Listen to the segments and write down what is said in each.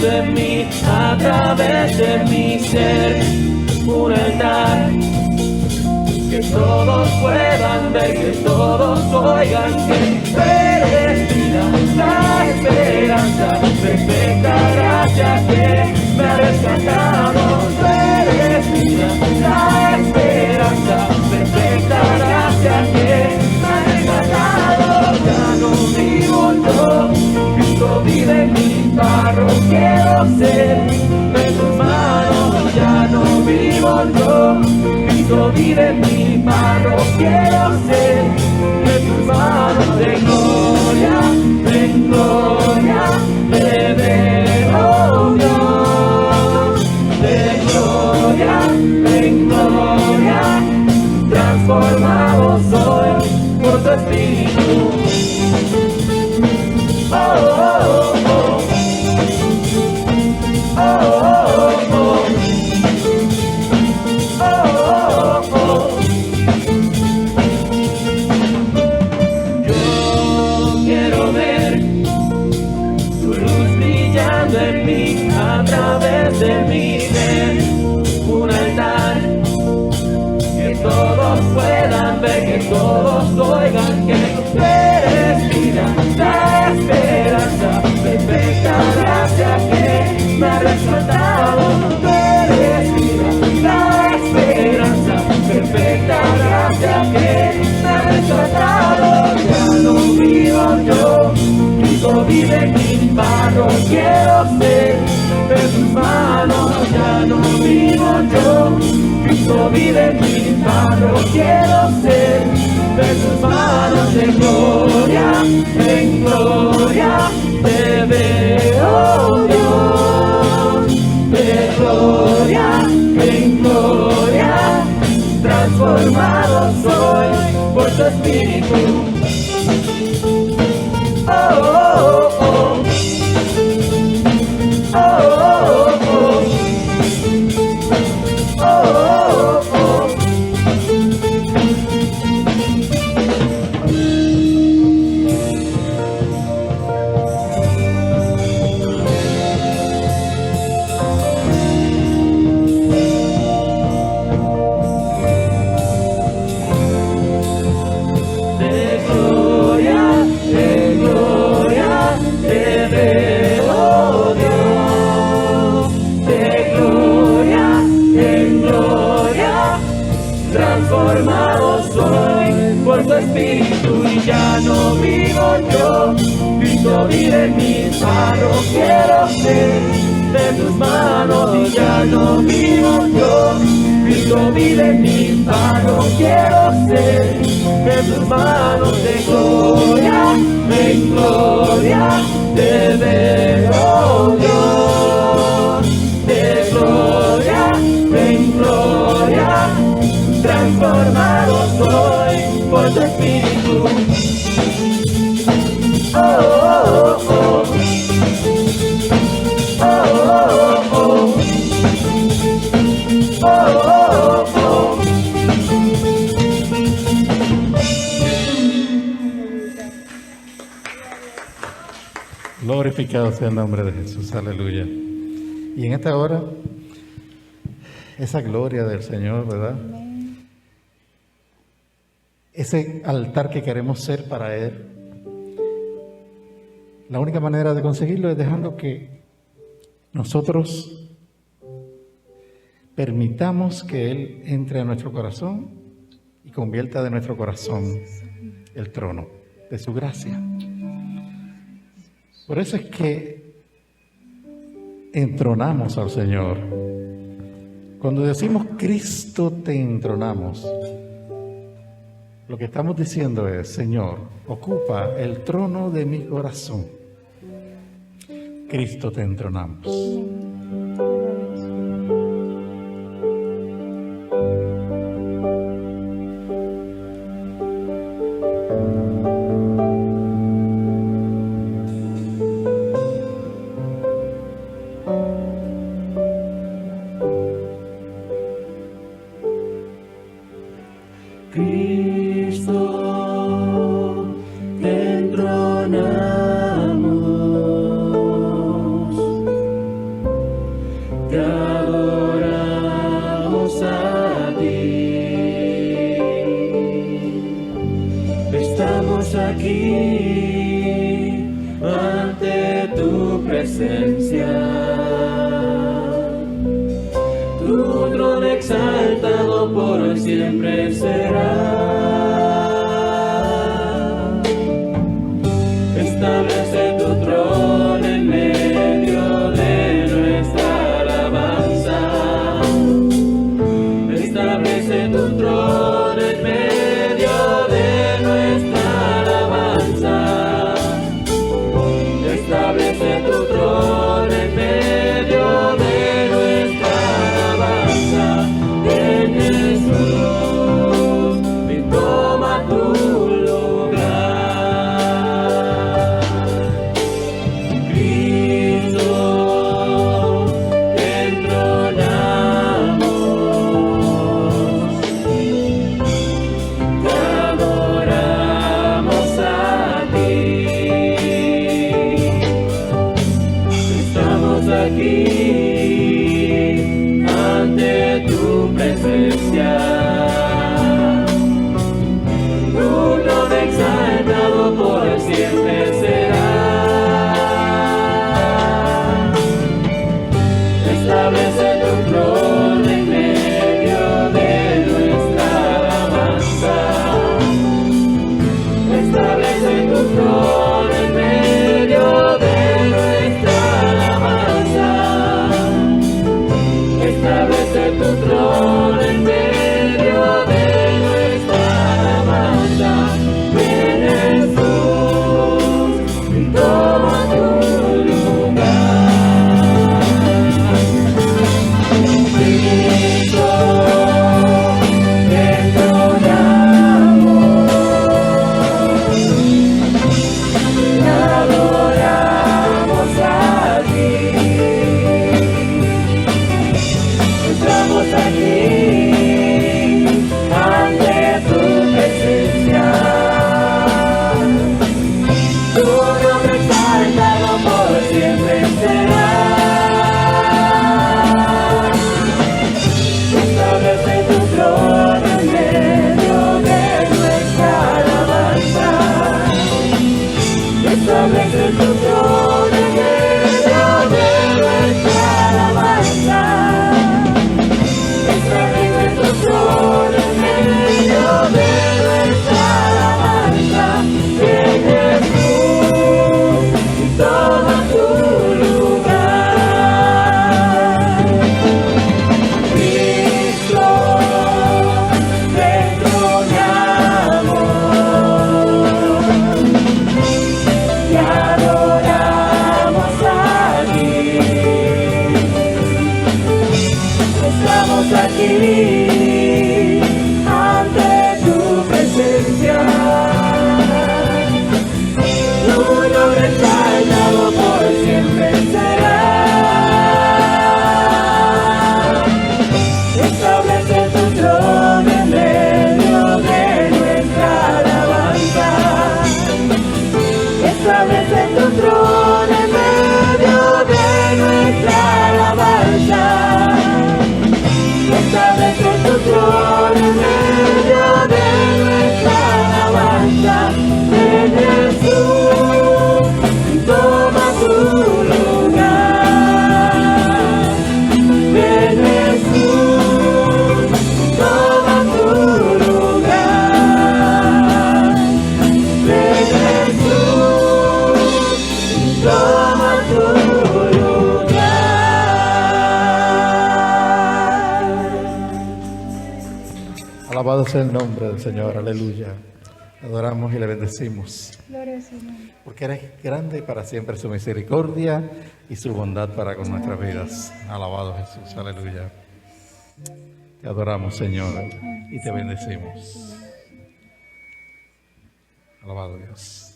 En mí, a través de mi ser, un altar que todos puedan ver, que todos oigan que eres vida, la esperanza, perfecta gracia que me ha rescatado. Eres vida, la esperanza, perfecta gracia que me ha rescatado. Ya no vivo yo, Cristo vive en mí. Barro quiero ser de tus manos, ya no vivo yo, Cristo vive en mí. Barro quiero ser de tus manos, de gloria te veo Dios, de gloria, transformado soy por tu Espíritu. A través de mi ser, un altar que todos puedan ver, que todos oigan que tú eres vida, la esperanza, perfecta gracia que me ha rescatado. Tú eres vida, la esperanza, perfecta gracia que me ha rescatado. Ya no vivo yo, Cristo vive en mí. Barro quiero ser de tus manos, ya no vivo yo, Cristo vive en mí. Barro quiero ser de tus manos, de gloria en gloria te veo Dios, de gloria en gloria, transformado soy por tu Espíritu. Transformado soy por tu Espíritu y ya no vivo yo, Cristo vive en mí. Barro quiero ser de tus manos y ya no vivo yo, Cristo vive en mí. Barro quiero ser de tus manos, de gloria en gloria te veo Dios, de gloria en gloria, transformado soy por tu Espíritu. Oh, oh, oh. Oh, oh, oh. Oh, oh, oh. Glorificado sea el nombre de Jesús, aleluya. Y en esta hora, esa gloria del Señor, ¿verdad? Ese altar que queremos ser para Él, la única manera de conseguirlo es dejando que nosotros permitamos que Él entre a nuestro corazón y convierta de nuestro corazón el trono de su gracia. Por eso es que entronamos al Señor. Cuando decimos Cristo te entronamos, Lo que estamos diciendo es, Señor, ocupa el trono de mi corazón. Cristo, te entronamos. Cristo, te entronamos, te adoramos a ti. Estamos aquí ante tu presencia, tu trono exaltado por siempre será. Establece tu trono en medio de nuestra alabanza. Establece tu trono en medio de nuestra alabanza. Establece tu trono en medio de nuestra alabanza. En Jesús, y toma tu lugar. Cristo, te entronamos, te adoramos a ti. Estamos aquí ante tu presencia, tu trono exaltado por siempre será. Establece tu trono en medio de nuestra alabanza. Establece tu trono en medio de nuestra alabanza. Establece tu trono en medio de nuestra alabanza. Ven Jesús, y toma tu lugar. Cristo, te entronamos, te adoramos a ti. Estamos aquí ante tu presencia, tu nombre exaltado por siempre será. Establece tu trono en medio de nuestra alabanza. Establece tu trono en medio de nuestra alabanza. Establece tu trono en medio de nuestra alabanza. Ven Jesús, y toma tu lugar. Cristo, te entronamos, te adoramos a ti. Estamos aquí ante tu presencia, tu nombre exaltado por siempre será. Establece tu trono en medio de nuestra alabanza. Establece tu trono en medio de nuestra alabanza. Establece tu Alabado sea el nombre del Señor, aleluya. Adoramos y le bendecimos. Gloria al Señor. Porque eres grande y para siempre su misericordia y su bondad para con nuestras vidas. Alabado Jesús, aleluya. Te adoramos, Señor, y te bendecimos. Alabado Dios.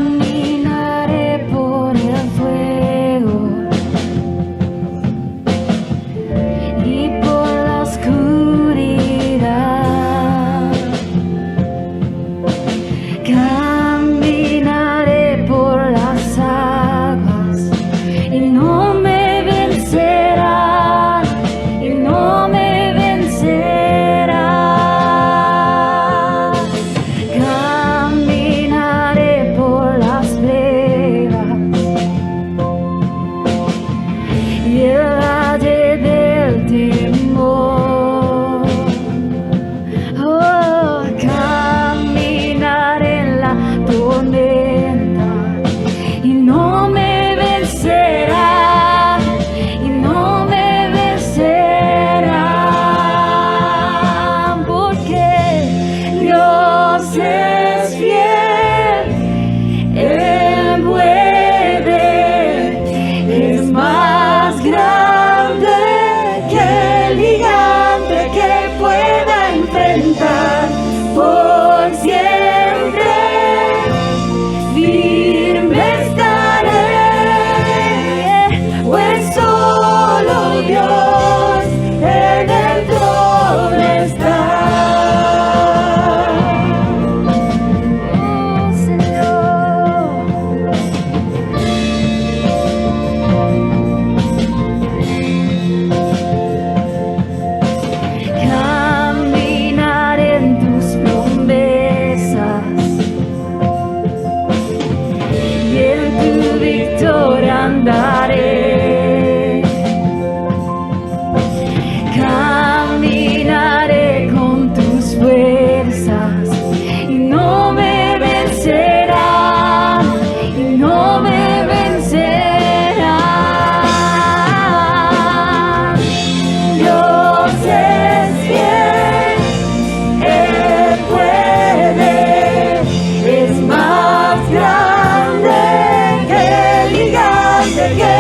Caminaré por el fuego y por la oscuridad. Caminaré por las aguas y no me vencerán, y no me vencerán. Caminaré por las vegas y el valle del temor. Oh, caminaré en la tormenta y no me vencerá, y no me vencerá, porque Dios es fiel, Él puede, es más grande que el gigante que pueda enfrentar por siempre. Firme estaré, pues solo Dios en el trono está. Oh, Señor. Caminaré en tus promesas y en tu victoria andaré. Caminaré con tus fuerzas y no me vencerán, y no me vencerán. Dios es fiel, Él puede, es más grande que el gigante que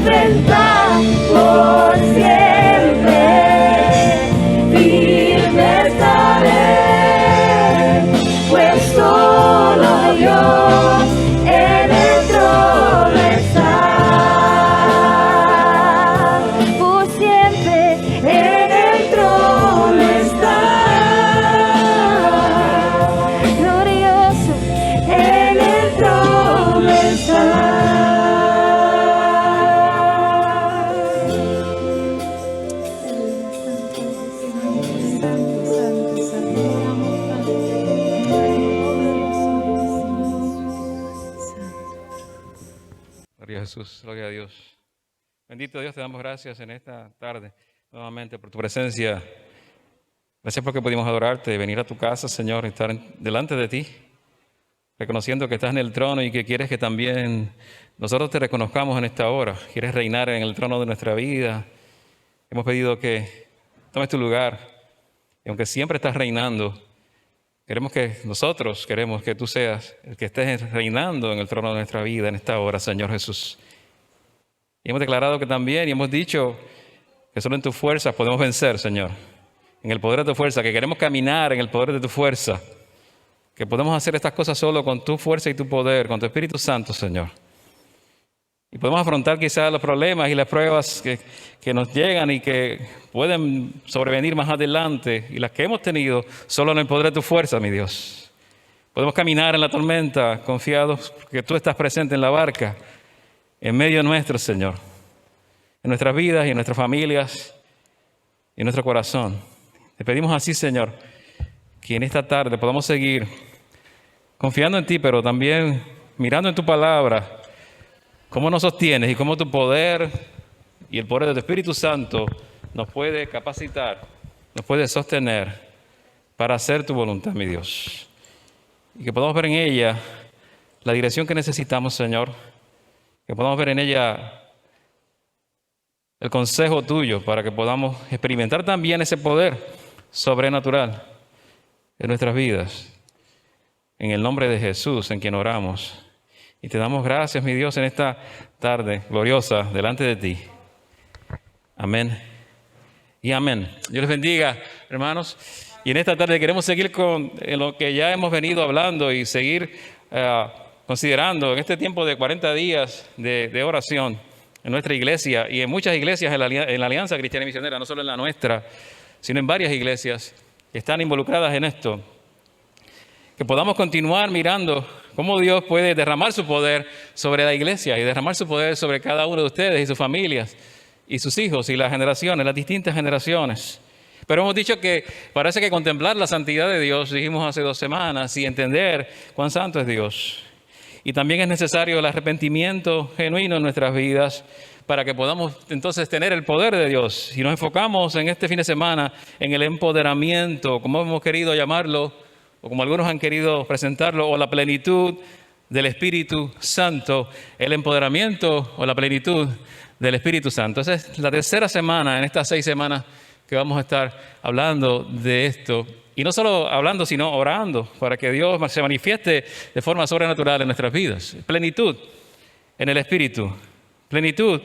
enfrentar por siempre. Firme estaré, pues solo Dios en el trono está. Por siempre en el trono está. Glorioso en el trono está. Gloria a Jesús, gloria a Dios. Bendito Dios, te damos gracias en esta tarde nuevamente por tu presencia. Gracias porque pudimos adorarte, venir a tu casa, Señor, y estar delante de ti, reconociendo que estás en el trono y que quieres que también nosotros te reconozcamos en esta hora. Quieres reinar en el trono de nuestra vida. Hemos pedido que tomes tu lugar. Y aunque siempre estás reinando, queremos que tú seas el que estés reinando en el trono de nuestra vida en esta hora, Señor Jesús. Y hemos declarado que también, y hemos dicho que solo en tus fuerzas podemos vencer, Señor. En el poder de tu fuerza, que queremos caminar en el poder de tu fuerza. Que podemos hacer estas cosas solo con tu fuerza y tu poder, con tu Espíritu Santo, Señor. Y podemos afrontar quizás los problemas y las pruebas que nos llegan y que pueden sobrevenir más adelante, y las que hemos tenido solo en el poder de tu fuerza, mi Dios. Podemos caminar en la tormenta confiados que tú estás presente en la barca, en medio nuestro, Señor, en nuestras vidas y en nuestras familias y en nuestro corazón. Te pedimos así, Señor, que en esta tarde podamos seguir confiando en ti, pero también mirando en tu palabra, cómo nos sostienes y cómo tu poder y el poder de tu Espíritu Santo nos puede capacitar, nos puede sostener para hacer tu voluntad, mi Dios. Y que podamos ver en ella la dirección que necesitamos, Señor. Que podamos ver en ella el consejo tuyo para que podamos experimentar también ese poder sobrenatural en nuestras vidas. En el nombre de Jesús, en quien oramos. Y te damos gracias, mi Dios, en esta tarde gloriosa delante de ti. Amén y amén. Dios les bendiga, hermanos. Y en esta tarde queremos seguir con lo que ya hemos venido hablando y seguir considerando en este tiempo de 40 días de oración en nuestra iglesia y en muchas iglesias en la Alianza Cristiana y Misionera, no solo en la nuestra, sino en varias iglesias que están involucradas en esto. Que podamos continuar mirando cómo Dios puede derramar su poder sobre la iglesia y derramar su poder sobre cada uno de ustedes y sus familias y sus hijos y las generaciones, las distintas generaciones. Pero hemos dicho que parece que contemplar la santidad de Dios, dijimos hace 2 semanas, y entender cuán santo es Dios. Y también es necesario el arrepentimiento genuino en nuestras vidas para que podamos entonces tener el poder de Dios. Y nos enfocamos en este fin de semana en el empoderamiento, como hemos querido llamarlo, o como algunos han querido presentarlo, o la plenitud del Espíritu Santo, el empoderamiento o la plenitud del Espíritu Santo. Esa es la tercera semana en estas 6 semanas que vamos a estar hablando de esto. Y no solo hablando, sino orando para que Dios se manifieste de forma sobrenatural en nuestras vidas. Plenitud en el Espíritu, plenitud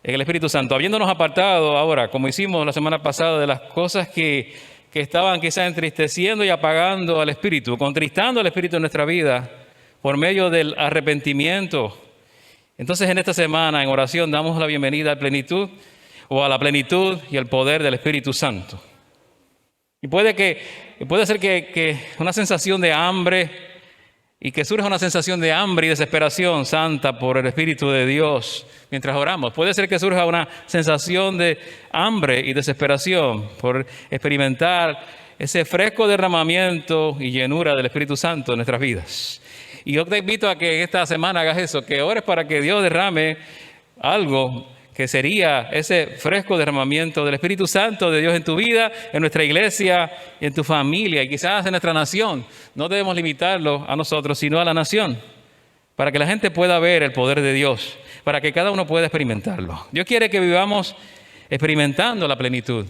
en el Espíritu Santo. Habiéndonos apartado ahora, como hicimos la semana pasada, de las cosas que estaban quizás entristeciendo y apagando al Espíritu, contristando al Espíritu en nuestra vida por medio del arrepentimiento. Entonces en esta semana en oración damos la bienvenida a plenitud o a la plenitud y el poder del Espíritu Santo. Y puede ser que una sensación de hambre y que surja una sensación de hambre y desesperación santa por el Espíritu de Dios mientras oramos. Puede ser que surja una sensación de hambre y desesperación por experimentar ese fresco derramamiento y llenura del Espíritu Santo en nuestras vidas. Y yo te invito a que esta semana hagas eso, que ores para que Dios derrame algo que sería ese fresco derramamiento del Espíritu Santo de Dios en tu vida, en nuestra iglesia, en tu familia y quizás en nuestra nación. No debemos limitarlo a nosotros, sino a la nación, para que la gente pueda ver el poder de Dios, para que cada uno pueda experimentarlo. Dios quiere que vivamos experimentando la plenitud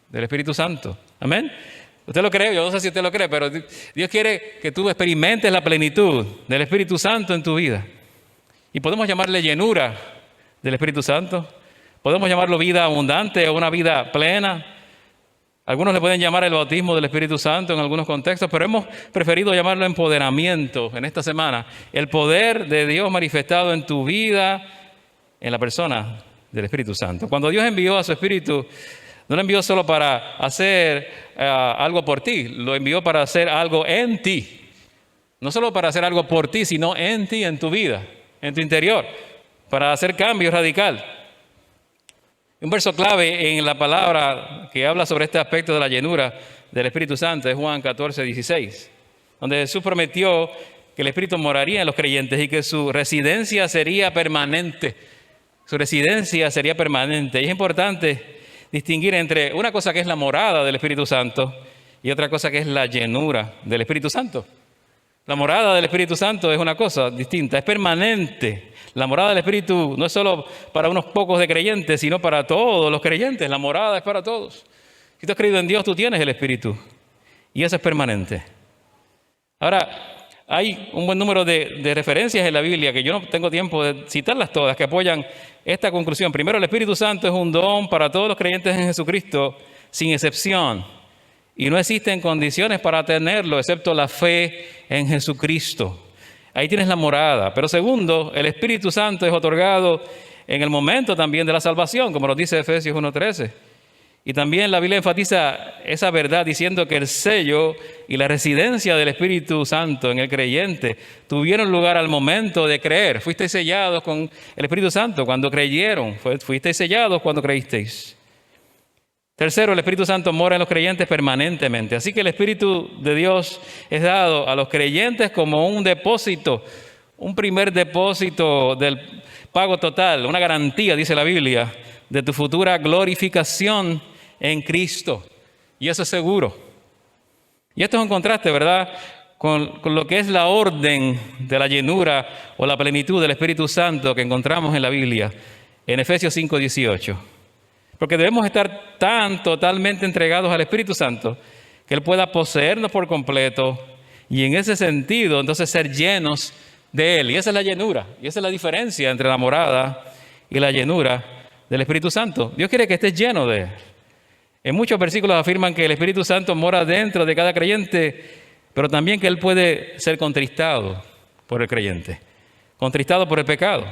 del Espíritu Santo. ¿Amén? ¿Usted lo cree? Yo no sé si usted lo cree, pero Dios quiere que tú experimentes la plenitud del Espíritu Santo en tu vida. Y podemos llamarle llenura del Espíritu Santo. Podemos llamarlo vida abundante o una vida plena. Algunos le pueden llamar el bautismo del Espíritu Santo en algunos contextos, pero hemos preferido llamarlo empoderamiento en esta semana. El poder de Dios manifestado en tu vida, en la persona del Espíritu Santo. Cuando Dios envió a su Espíritu, no lo envió solo para hacer algo por ti, lo envió para hacer algo en ti. No solo para hacer algo por ti, sino en ti, en tu vida, en tu interior, para hacer cambio radical. Un verso clave en la palabra que habla sobre este aspecto de la llenura del Espíritu Santo es Juan 14, 16, donde Jesús prometió que el Espíritu moraría en los creyentes y que su residencia sería permanente. Su residencia sería permanente. Y es importante distinguir entre una cosa que es la morada del Espíritu Santo y otra cosa que es la llenura del Espíritu Santo. La morada del Espíritu Santo es una cosa distinta, es permanente. La morada del Espíritu no es solo para unos pocos de creyentes, sino para todos los creyentes. La morada es para todos. Si tú has creído en Dios, tú tienes el Espíritu. Y eso es permanente. Ahora, hay un buen número de referencias en la Biblia que yo no tengo tiempo de citarlas todas, que apoyan esta conclusión. Primero, el Espíritu Santo es un don para todos los creyentes en Jesucristo, sin excepción. Y no existen condiciones para tenerlo, excepto la fe en Jesucristo. Ahí tienes la morada. Pero segundo, el Espíritu Santo es otorgado en el momento también de la salvación, como nos dice Efesios 1:13. Y también la Biblia enfatiza esa verdad diciendo que el sello y la residencia del Espíritu Santo en el creyente tuvieron lugar al momento de creer. Fuisteis sellados con el Espíritu Santo cuando creyeron. Fuisteis sellados cuando creísteis. Tercero, el Espíritu Santo mora en los creyentes permanentemente. Así que el Espíritu de Dios es dado a los creyentes como un depósito, un primer depósito del pago total, una garantía, dice la Biblia, de tu futura glorificación en Cristo. Y eso es seguro. Y esto es un contraste, ¿verdad?, con lo que es la orden de la llenura o la plenitud del Espíritu Santo que encontramos en la Biblia, en Efesios 5:18. Porque debemos estar tan totalmente entregados al Espíritu Santo que Él pueda poseernos por completo y en ese sentido entonces ser llenos de Él. Y esa es la llenura, y esa es la diferencia entre la morada y la llenura del Espíritu Santo. Dios quiere que estés lleno de Él. En muchos versículos afirman que el Espíritu Santo mora dentro de cada creyente, pero también que Él puede ser contristado por el creyente, contristado por el pecado.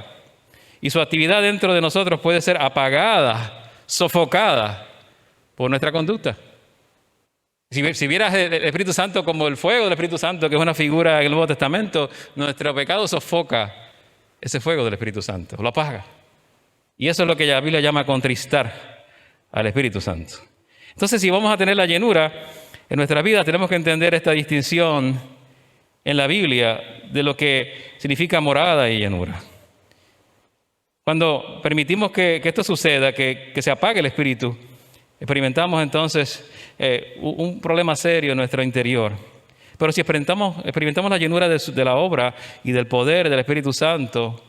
Y su actividad dentro de nosotros puede ser apagada, sofocada por nuestra conducta. Si vieras el Espíritu Santo como el fuego del Espíritu Santo, que es una figura en el Nuevo Testamento, nuestro pecado sofoca ese fuego del Espíritu Santo, lo apaga. Y eso es lo que la Biblia llama contristar al Espíritu Santo. Entonces, si vamos a tener la llenura en nuestras vidas, tenemos que entender esta distinción en la Biblia de lo que significa morada y llenura. Cuando permitimos que esto suceda, que se apague el Espíritu, experimentamos entonces un problema serio en nuestro interior. Pero si experimentamos la llenura de la obra y del poder del Espíritu Santo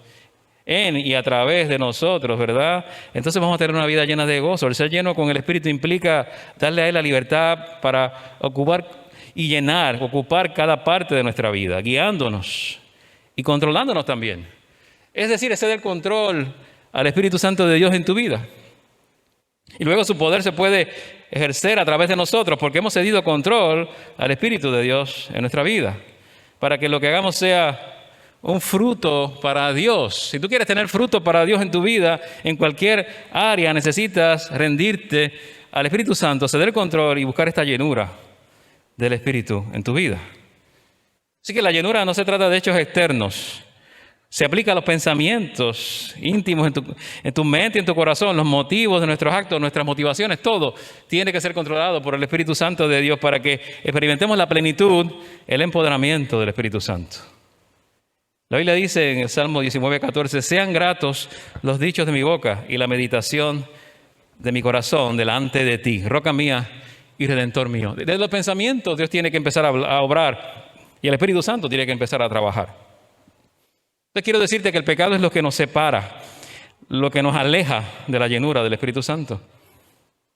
en y a través de nosotros, ¿verdad?, entonces vamos a tener una vida llena de gozo. El ser lleno con el Espíritu implica darle a Él la libertad para ocupar cada parte de nuestra vida, guiándonos y controlándonos también. Es decir, ceder el control al Espíritu Santo de Dios en tu vida. Y luego su poder se puede ejercer a través de nosotros porque hemos cedido control al Espíritu de Dios en nuestra vida, para que lo que hagamos sea un fruto para Dios. Si tú quieres tener fruto para Dios en tu vida, en cualquier área necesitas rendirte al Espíritu Santo, ceder el control y buscar esta llenura del Espíritu en tu vida. Así que la llenura no se trata de hechos externos. Se aplica a los pensamientos íntimos en tu mente y en tu corazón, los motivos de nuestros actos, nuestras motivaciones, todo tiene que ser controlado por el Espíritu Santo de Dios para que experimentemos la plenitud, el empoderamiento del Espíritu Santo. La Biblia dice en el Salmo 19:14, sean gratos los dichos de mi boca y la meditación de mi corazón delante de ti, roca mía y redentor mío. Desde los pensamientos Dios tiene que empezar a obrar y el Espíritu Santo tiene que empezar a trabajar. Entonces quiero decirte que el pecado es lo que nos separa, lo que nos aleja de la llenura del Espíritu Santo.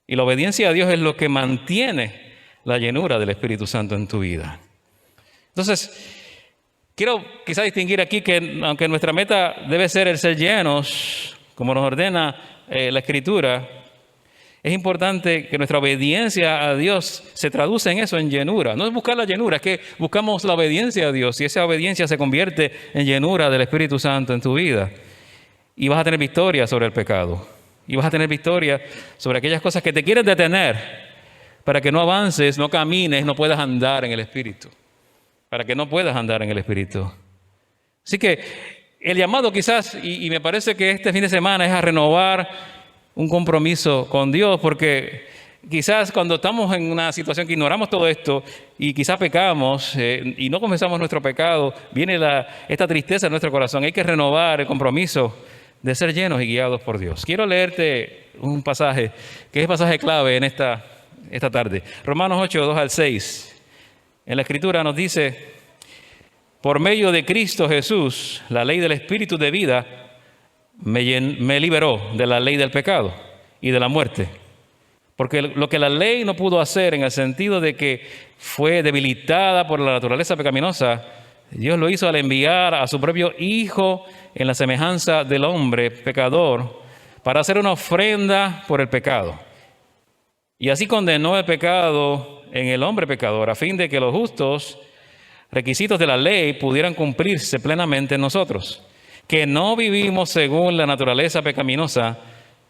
Y la obediencia a Dios es lo que mantiene la llenura del Espíritu Santo en tu vida. Entonces, quiero quizá distinguir aquí que aunque nuestra meta debe ser el ser llenos como nos ordena la Escritura, es importante que nuestra obediencia a Dios se traduce en eso, en llenura. No es buscar la llenura, es que buscamos la obediencia a Dios y esa obediencia se convierte en llenura del Espíritu Santo en tu vida. Y vas a tener victoria sobre el pecado. Y vas a tener victoria sobre aquellas cosas que te quieren detener para que no avances, no camines, no puedas andar en el Espíritu. Para que no puedas andar en el Espíritu. Así que el llamado quizás, y me parece que este fin de semana es a renovar un compromiso con Dios, porque quizás cuando estamos en una situación que ignoramos todo esto y quizás pecamos y no confesamos nuestro pecado, viene esta tristeza en nuestro corazón. Hay que renovar el compromiso de ser llenos y guiados por Dios. Quiero leerte un pasaje que es pasaje clave en esta tarde. Romanos 8, 2 al 6. En la Escritura nos dice: por medio de Cristo Jesús, la ley del Espíritu de vida me liberó de la ley del pecado y de la muerte. Porque lo que la ley no pudo hacer, en el sentido de que fue debilitada por la naturaleza pecaminosa, Dios lo hizo al enviar a su propio Hijo en la semejanza del hombre pecador para hacer una ofrenda por el pecado. Y así condenó el pecado en el hombre pecador, a fin de que los justos requisitos de la ley pudieran cumplirse plenamente en nosotros, que no vivimos según la naturaleza pecaminosa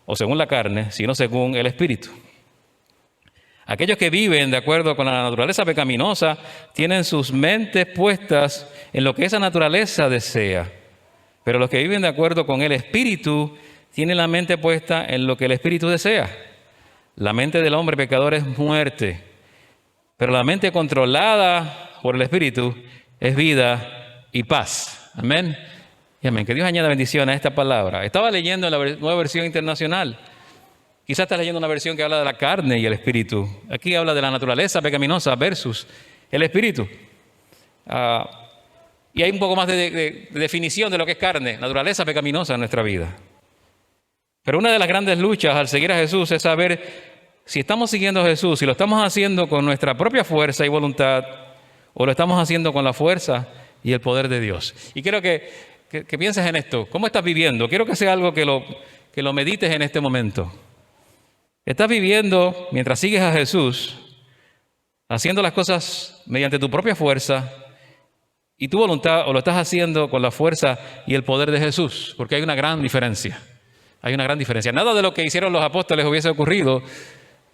o según la carne, sino según el Espíritu. Aquellos que viven de acuerdo con la naturaleza pecaminosa tienen sus mentes puestas en lo que esa naturaleza desea. Pero los que viven de acuerdo con el Espíritu tienen la mente puesta en lo que el Espíritu desea. La mente del hombre pecador es muerte, pero la mente controlada por el Espíritu es vida y paz. Amén. Y amén. Que Dios añada bendición a esta palabra. Estaba leyendo la nueva versión internacional. Quizás estás leyendo una versión que habla de la carne y el espíritu. Aquí habla de la naturaleza pecaminosa versus el espíritu. Y hay un poco más de definición de lo que es carne, naturaleza pecaminosa en nuestra vida. Pero una de las grandes luchas al seguir a Jesús es saber si estamos siguiendo a Jesús, si lo estamos haciendo con nuestra propia fuerza y voluntad, o lo estamos haciendo con la fuerza y el poder de Dios. Y quiero que pienses en esto. ¿Cómo estás viviendo? Quiero que sea algo que lo medites en este momento. ¿Estás viviendo mientras sigues a Jesús, haciendo las cosas mediante tu propia fuerza y tu voluntad, o lo estás haciendo con la fuerza y el poder de Jesús? Porque hay una gran diferencia. Hay una gran diferencia. Nada de lo que hicieron los apóstoles hubiese ocurrido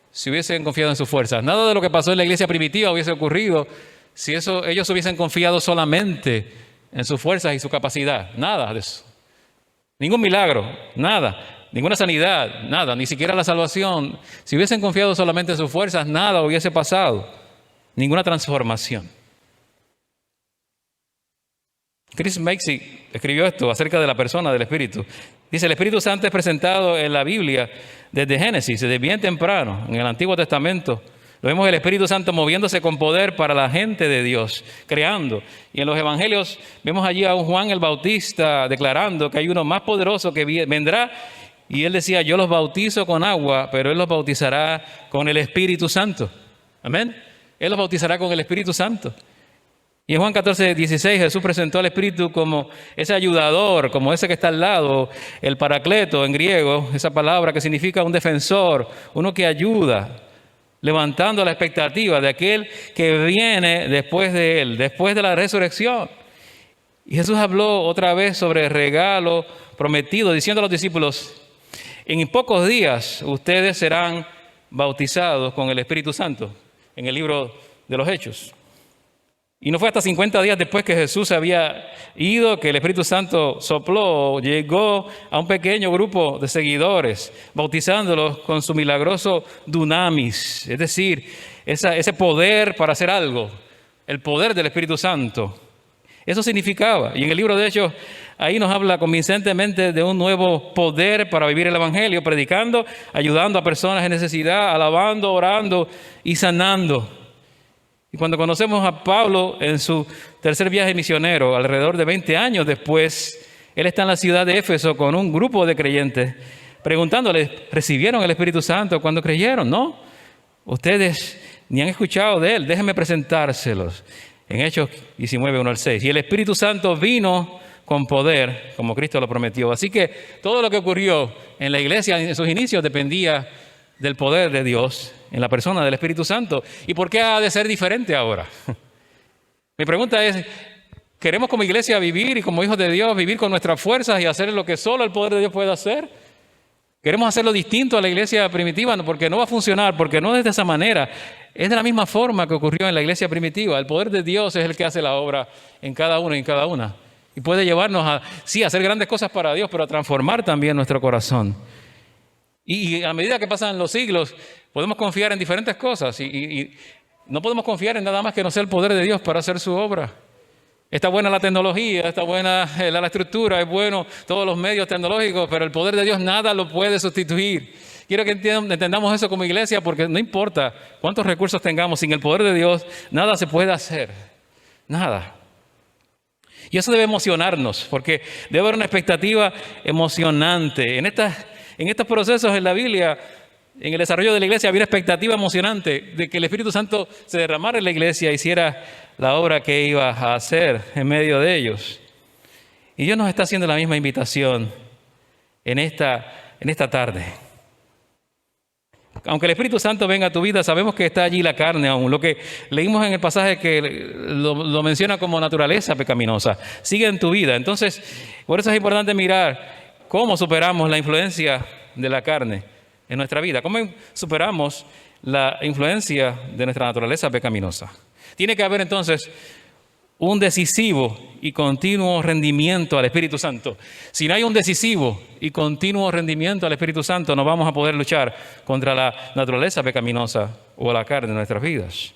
si hubiesen confiado en sus fuerzas. Nada de lo que pasó en la iglesia primitiva hubiese ocurrido si ellos hubiesen confiado solamente en sus fuerzas y su capacidad. Nada de eso. Ningún milagro, nada. Ninguna sanidad, nada, ni siquiera la salvación. Si hubiesen confiado solamente en sus fuerzas, nada hubiese pasado. Ninguna transformación. Chris Maxey escribió esto acerca de la persona del Espíritu. Dice: el Espíritu Santo es presentado en la Biblia desde Génesis, desde bien temprano, en el Antiguo Testamento. Lo vemos el Espíritu Santo moviéndose con poder para la gente de Dios, creando. Y en los Evangelios vemos allí a un Juan el Bautista declarando que hay uno más poderoso que vendrá. Y él decía: yo los bautizo con agua, pero él los bautizará con el Espíritu Santo. Amén. Él los bautizará con el Espíritu Santo. Y en Juan 14, 16, Jesús presentó al Espíritu como ese ayudador, como ese que está al lado, el paracleto en griego, esa palabra que significa un defensor, uno que ayuda, levantando la expectativa de aquel que viene después de él, después de la resurrección. Y Jesús habló otra vez sobre el regalo prometido, diciendo a los discípulos: en pocos días ustedes serán bautizados con el Espíritu Santo, en el libro de los Hechos. Y no fue hasta 50 días después que Jesús había ido que el Espíritu Santo sopló, llegó a un pequeño grupo de seguidores, bautizándolos con su milagroso dunamis, es decir, ese poder para hacer algo, el poder del Espíritu Santo. Eso significaba. Y en el libro de Hechos, ahí nos habla convincentemente de un nuevo poder para vivir el Evangelio, predicando, ayudando a personas en necesidad, alabando, orando y sanando. Y cuando conocemos a Pablo en su tercer viaje misionero, alrededor de 20 años después, él está en la ciudad de Éfeso con un grupo de creyentes, preguntándoles: ¿recibieron el Espíritu Santo cuando creyeron? No, ustedes ni han escuchado de él, déjenme presentárselos. En Hechos 19, 1 al 6. Y el Espíritu Santo vino con poder, como Cristo lo prometió. Así que todo lo que ocurrió en la iglesia en sus inicios dependía del poder de Dios en la persona del Espíritu Santo. ¿Y por qué ha de ser diferente ahora? Mi pregunta es, ¿queremos como iglesia vivir y como hijos de Dios vivir con nuestras fuerzas y hacer lo que solo el poder de Dios puede hacer? ¿Queremos hacerlo distinto a la iglesia primitiva? Porque no va a funcionar, porque no es de esa manera. Es de la misma forma que ocurrió en la iglesia primitiva. El poder de Dios es el que hace la obra en cada uno y en cada una. Y puede llevarnos a hacer grandes cosas para Dios, pero a transformar también nuestro corazón. Y a medida que pasan los siglos, podemos confiar en diferentes cosas. Y no podemos confiar en nada más que no sea el poder de Dios para hacer su obra. Está buena la tecnología, está buena la estructura, es bueno todos los medios tecnológicos, pero el poder de Dios nada lo puede sustituir. Quiero que entendamos eso como iglesia, porque no importa cuántos recursos tengamos, sin el poder de Dios nada se puede hacer, nada. Y eso debe emocionarnos, porque debe haber una expectativa emocionante. En estos procesos en la Biblia, en el desarrollo de la iglesia, había una expectativa emocionante de que el Espíritu Santo se derramara en la iglesia e hiciera la obra que iba a hacer en medio de ellos. Y Dios nos está haciendo la misma invitación en esta tarde. Aunque el Espíritu Santo venga a tu vida, sabemos que está allí la carne aún. Lo que leímos en el pasaje que lo menciona como naturaleza pecaminosa, sigue en tu vida. Entonces, por eso es importante mirar cómo superamos la influencia de la carne en nuestra vida. ¿Cómo superamos la influencia de nuestra naturaleza pecaminosa? Tiene que haber entonces un decisivo y continuo rendimiento al Espíritu Santo. Si no hay un decisivo y continuo rendimiento al Espíritu Santo, no vamos a poder luchar contra la naturaleza pecaminosa o la carne de nuestras vidas.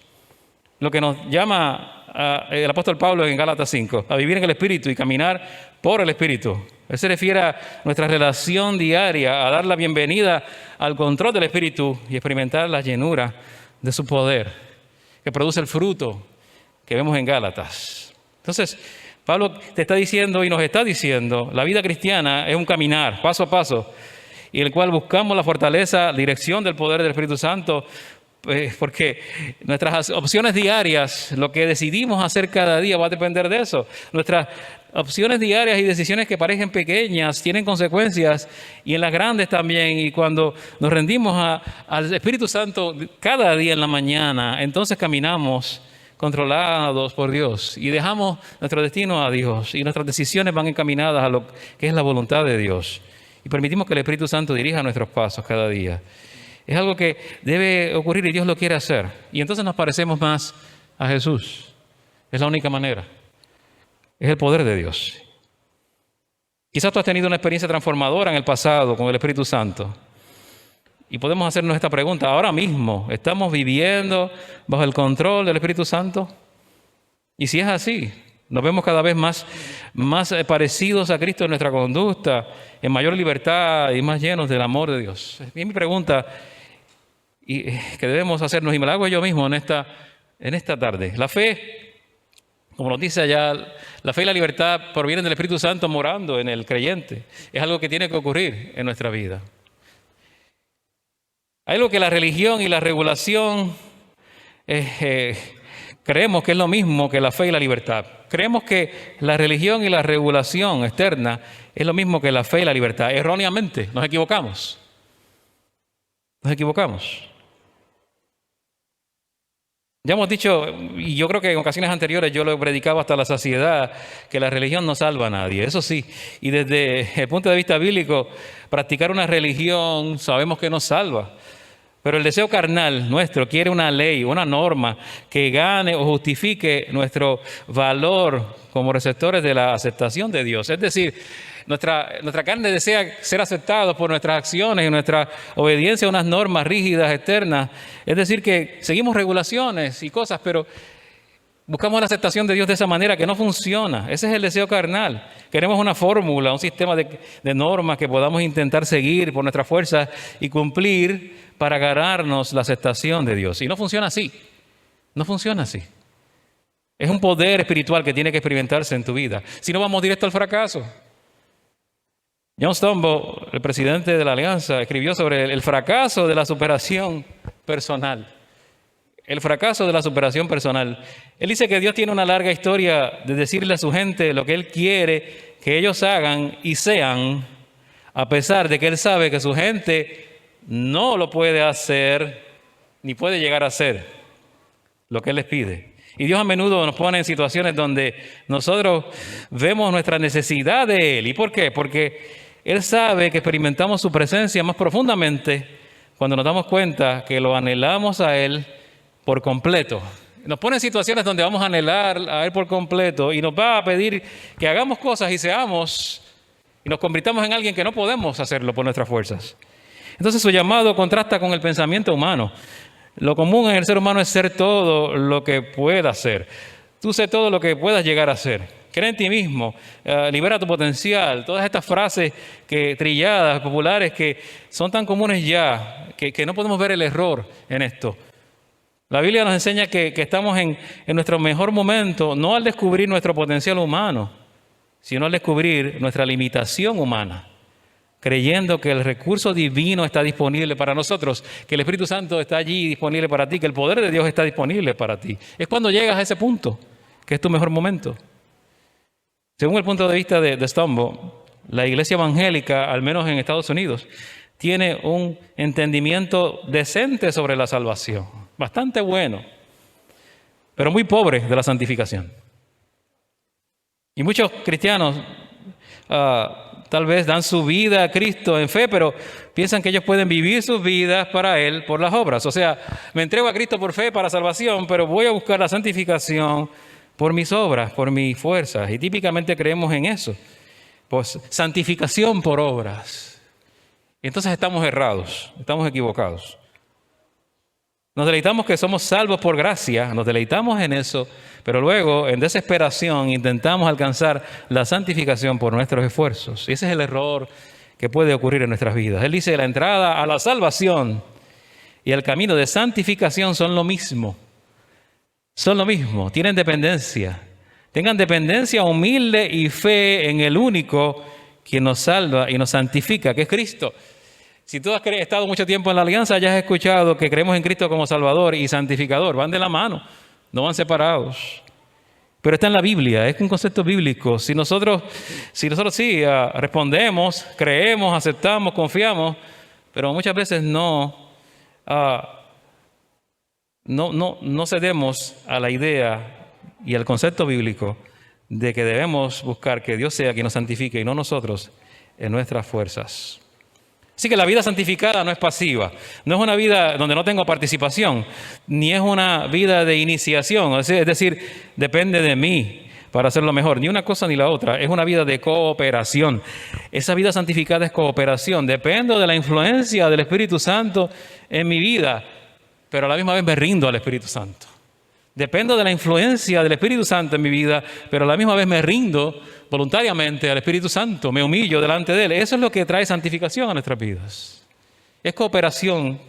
Lo que nos llama el apóstol Pablo en Gálatas 5, a vivir en el Espíritu y caminar por el Espíritu. Él se refiere a nuestra relación diaria, a dar la bienvenida al control del Espíritu y experimentar la llenura de su poder, que produce el fruto que vemos en Gálatas. Entonces, Pablo te está diciendo y nos está diciendo, la vida cristiana es un caminar paso a paso, y en el cual buscamos la fortaleza, dirección del poder del Espíritu Santo, porque nuestras opciones diarias, lo que decidimos hacer cada día va a depender de eso. Nuestras opciones diarias y decisiones que parecen pequeñas tienen consecuencias, y en las grandes también. Y cuando nos rendimos al Espíritu Santo cada día en la mañana, entonces caminamos controlados por Dios y dejamos nuestro destino a Dios, y nuestras decisiones van encaminadas a lo que es la voluntad de Dios, y permitimos que el Espíritu Santo dirija nuestros pasos cada día. Es algo que debe ocurrir y Dios lo quiere hacer, y entonces nos parecemos más a Jesús. Es la única manera. Es el poder de Dios. Quizás tú has tenido una experiencia transformadora en el pasado con el Espíritu Santo. Y podemos hacernos esta pregunta: ahora mismo, ¿estamos viviendo bajo el control del Espíritu Santo? Y si es así, nos vemos cada vez más parecidos a Cristo en nuestra conducta, en mayor libertad y más llenos del amor de Dios. Es mi pregunta y que debemos hacernos, y me la hago yo mismo en esta tarde. La fe, como nos dice allá, la fe y la libertad provienen del Espíritu Santo morando en el creyente. Es algo que tiene que ocurrir en nuestra vida. Hay algo que la religión y la regulación creemos que es lo mismo que la fe y la libertad. Creemos que la religión y la regulación externa es lo mismo que la fe y la libertad. Erróneamente, nos equivocamos. Nos equivocamos. Ya hemos dicho, y yo creo que en ocasiones anteriores yo lo he predicado hasta la saciedad, que la religión no salva a nadie. Eso sí, y desde el punto de vista bíblico, practicar una religión sabemos que nos salva. Pero el deseo carnal nuestro quiere una ley, una norma que gane o justifique nuestro valor como receptores de la aceptación de Dios. Es decir, nuestra carne desea ser aceptados por nuestras acciones y nuestra obediencia a unas normas rígidas externas. Es decir, que seguimos regulaciones y cosas, pero buscamos la aceptación de Dios de esa manera que no funciona. Ese es el deseo carnal. Queremos una fórmula, un sistema de normas que podamos intentar seguir por nuestra fuerza y cumplir para ganarnos la aceptación de Dios. Y no funciona así. No funciona así. Es un poder espiritual que tiene que experimentarse en tu vida. Si no, vamos directo al fracaso. John Stoneborough, el presidente de la Alianza, escribió sobre el fracaso de la superación personal. El fracaso de la superación personal. Él dice que Dios tiene una larga historia de decirle a su gente lo que Él quiere que ellos hagan y sean, a pesar de que Él sabe que su gente no lo puede hacer ni puede llegar a hacer lo que Él les pide. Y Dios a menudo nos pone en situaciones donde nosotros vemos nuestra necesidad de Él. ¿Y por qué? Porque Él sabe que experimentamos su presencia más profundamente cuando nos damos cuenta que lo anhelamos a Él por completo. Nos pone en situaciones donde vamos a anhelar a Él por completo y nos va a pedir que hagamos cosas y seamos y nos convirtamos en alguien que no podemos hacerlo por nuestras fuerzas. Entonces su llamado contrasta con el pensamiento humano. Lo común en el ser humano es ser todo lo que pueda ser. Tú sé todo lo que puedas llegar a ser. Cree en ti mismo, libera tu potencial. Todas estas frases trilladas, populares, que son tan comunes ya, que no podemos ver el error en esto. La Biblia nos enseña que estamos en nuestro mejor momento, no al descubrir nuestro potencial humano, sino al descubrir nuestra limitación humana, creyendo que el recurso divino está disponible para nosotros, que el Espíritu Santo está allí disponible para ti, que el poder de Dios está disponible para ti. Es cuando llegas a ese punto, que es tu mejor momento. Según el punto de vista de Stumbo, la iglesia evangélica, al menos en Estados Unidos, tiene un entendimiento decente sobre la salvación, bastante bueno, pero muy pobre de la santificación. Y muchos cristianos tal vez dan su vida a Cristo en fe, pero piensan que ellos pueden vivir sus vidas para Él por las obras. O sea, me entrego a Cristo por fe para salvación, pero voy a buscar la santificación por mis obras, por mis fuerzas. Y típicamente creemos en eso. Pues santificación por obras. Y entonces estamos errados, estamos equivocados. Nos deleitamos que somos salvos por gracia, nos deleitamos en eso, pero luego, en desesperación, intentamos alcanzar la santificación por nuestros esfuerzos. Y ese es el error que puede ocurrir en nuestras vidas. Él dice, la entrada a la salvación y el camino de santificación son lo mismo. Son lo mismo, tienen dependencia. Tengan dependencia humilde y fe en el único quien nos salva y nos santifica, que es Cristo. Si tú has estado mucho tiempo en la alianza, ya has escuchado que creemos en Cristo como Salvador y santificador. Van de la mano, no van separados. Pero está en la Biblia, es un concepto bíblico. Si nosotros sí respondemos, creemos, aceptamos, confiamos, pero muchas veces no cedemos a la idea y al concepto bíblico de que debemos buscar que Dios sea quien nos santifique y no nosotros en nuestras fuerzas. Así que la vida santificada no es pasiva, no es una vida donde no tengo participación, ni es una vida de iniciación, es decir, depende de mí para hacerlo mejor, ni una cosa ni la otra, es una vida de cooperación. Esa vida santificada es cooperación, dependo de la influencia del Espíritu Santo en mi vida, pero a la misma vez me rindo al Espíritu Santo. Dependo de la influencia del Espíritu Santo en mi vida, pero a la misma vez me rindo voluntariamente al Espíritu Santo, me humillo delante de Él. Eso es lo que trae santificación a nuestras vidas. Es cooperación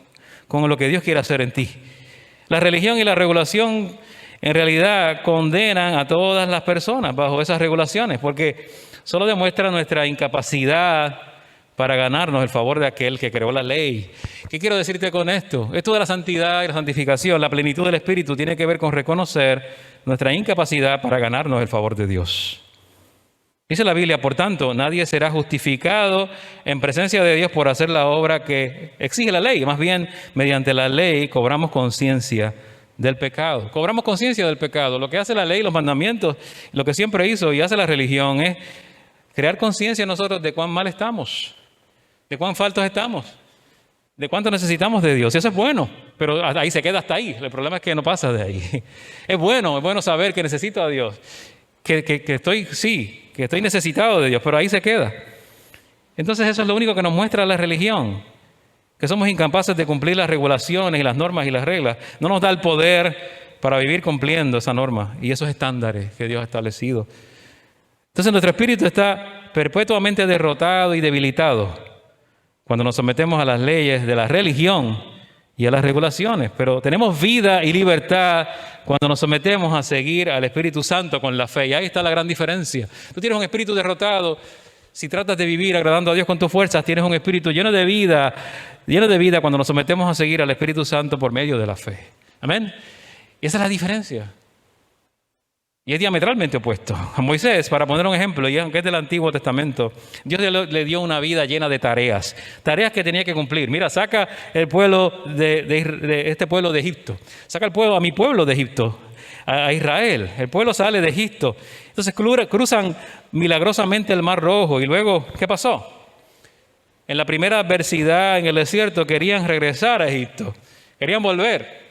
con lo que Dios quiere hacer en ti. La religión y la regulación en realidad condenan a todas las personas bajo esas regulaciones, porque solo demuestran nuestra incapacidad para ganarnos el favor de aquel que creó la ley. ¿Qué quiero decirte con esto? Esto de la santidad y la santificación, la plenitud del Espíritu, tiene que ver con reconocer nuestra incapacidad para ganarnos el favor de Dios. Dice la Biblia, por tanto, nadie será justificado en presencia de Dios por hacer la obra que exige la ley. Más bien, mediante la ley cobramos conciencia del pecado. Cobramos conciencia del pecado. Lo que hace la ley, los mandamientos, lo que siempre hizo y hace la religión es crear conciencia en nosotros de cuán mal estamos, de cuán faltos estamos, de cuánto necesitamos de Dios. Y eso es bueno, pero ahí se queda hasta ahí. El problema es que no pasa de ahí. Es bueno saber que necesito a Dios, que estoy necesitado de Dios, pero ahí se queda. Entonces eso es lo único que nos muestra la religión, que somos incapaces de cumplir las regulaciones y las normas y las reglas. No nos da el poder para vivir cumpliendo esa norma y esos estándares que Dios ha establecido. Entonces nuestro espíritu está perpetuamente derrotado y debilitado cuando nos sometemos a las leyes de la religión y a las regulaciones, pero tenemos vida y libertad cuando nos sometemos a seguir al Espíritu Santo con la fe. Y ahí está la gran diferencia. Tú tienes un espíritu derrotado. Si tratas de vivir agradando a Dios con tus fuerzas, tienes un espíritu lleno de vida cuando nos sometemos a seguir al Espíritu Santo por medio de la fe. Amén. Y esa es la diferencia. Y es diametralmente opuesto. A Moisés, para poner un ejemplo, y aunque es del Antiguo Testamento, Dios le dio una vida llena de tareas que tenía que cumplir. Mira, saca el pueblo de este pueblo de Egipto. Saca a mi pueblo de Egipto, a Israel. El pueblo sale de Egipto. Entonces cruzan milagrosamente el Mar Rojo. Y luego, ¿qué pasó? En la primera adversidad en el desierto querían regresar a Egipto. Querían volver.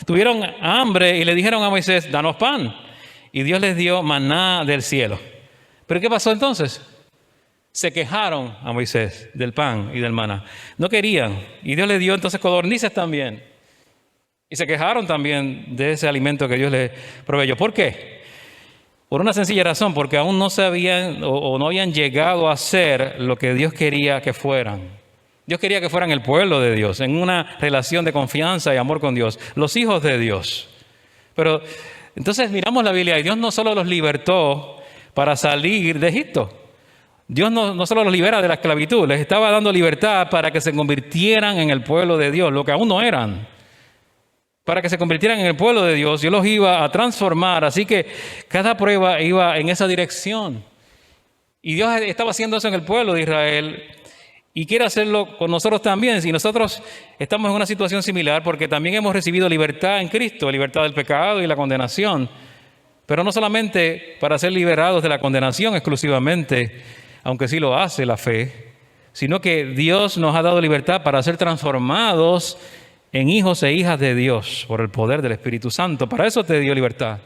Tuvieron hambre y le dijeron a Moisés, danos pan. Y Dios les dio maná del cielo. ¿Pero qué pasó entonces? Se quejaron a Moisés del pan y del maná. No querían. Y Dios les dio entonces codornices también. Y se quejaron también de ese alimento que Dios les proveyó. ¿Por qué? Por una sencilla razón, porque aún no sabían o no habían llegado a ser lo que Dios quería que fueran. Dios quería que fueran el pueblo de Dios, en una relación de confianza y amor con Dios, los hijos de Dios. Pero entonces miramos la Biblia y Dios no solo los libertó para salir de Egipto. Dios no solo los libera de la esclavitud, les estaba dando libertad para que se convirtieran en el pueblo de Dios, lo que aún no eran. Para que se convirtieran en el pueblo de Dios, Dios los iba a transformar. Así que cada prueba iba en esa dirección. Y Dios estaba haciendo eso en el pueblo de Israel. Y quiere hacerlo con nosotros también. Si nosotros estamos en una situación similar, porque también hemos recibido libertad en Cristo, libertad del pecado y la condenación. Pero no solamente para ser liberados de la condenación exclusivamente, aunque sí lo hace la fe, sino que Dios nos ha dado libertad para ser transformados en hijos e hijas de Dios por el poder del Espíritu Santo. Para eso te dio libertad.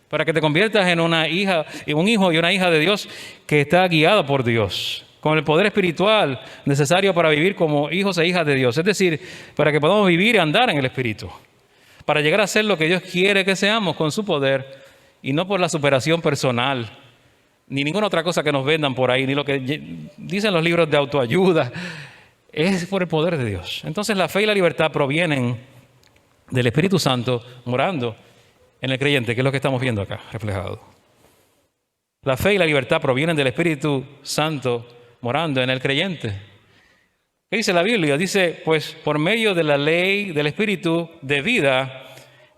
Para que te conviertas en un hijo y una hija de Dios que está guiado por Dios, con el poder espiritual necesario para vivir como hijos e hijas de Dios. Es decir, para que podamos vivir y andar en el Espíritu. Para llegar a ser lo que Dios quiere que seamos con su poder y no por la superación personal, ni ninguna otra cosa que nos vendan por ahí, ni lo que dicen los libros de autoayuda. Es por el poder de Dios. Entonces la fe y la libertad provienen del Espíritu Santo morando en el creyente, que es lo que estamos viendo acá reflejado. La fe y la libertad provienen del Espíritu Santo morando en el creyente. ¿Qué dice la Biblia? Dice, pues por medio de la ley del Espíritu de vida,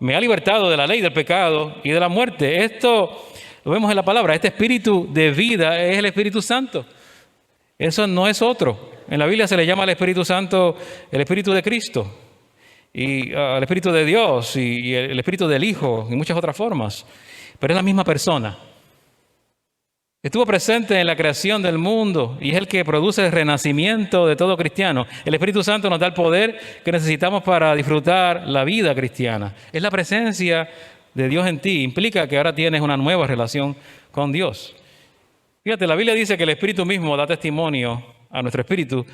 me ha libertado de la ley del pecado y de la muerte. Esto lo vemos en la palabra. Este Espíritu de vida es el Espíritu Santo. Eso no es otro. En la Biblia se le llama al Espíritu Santo el Espíritu de Cristo, y el Espíritu de Dios, y el Espíritu del Hijo, y muchas otras formas. Pero es la misma persona. Estuvo presente en la creación del mundo y es el que produce el renacimiento de todo cristiano. El Espíritu Santo nos da el poder que necesitamos para disfrutar la vida cristiana. Es la presencia de Dios en ti. Implica que ahora tienes una nueva relación con Dios. Fíjate, la Biblia dice que el Espíritu mismo da testimonio a nuestro espíritu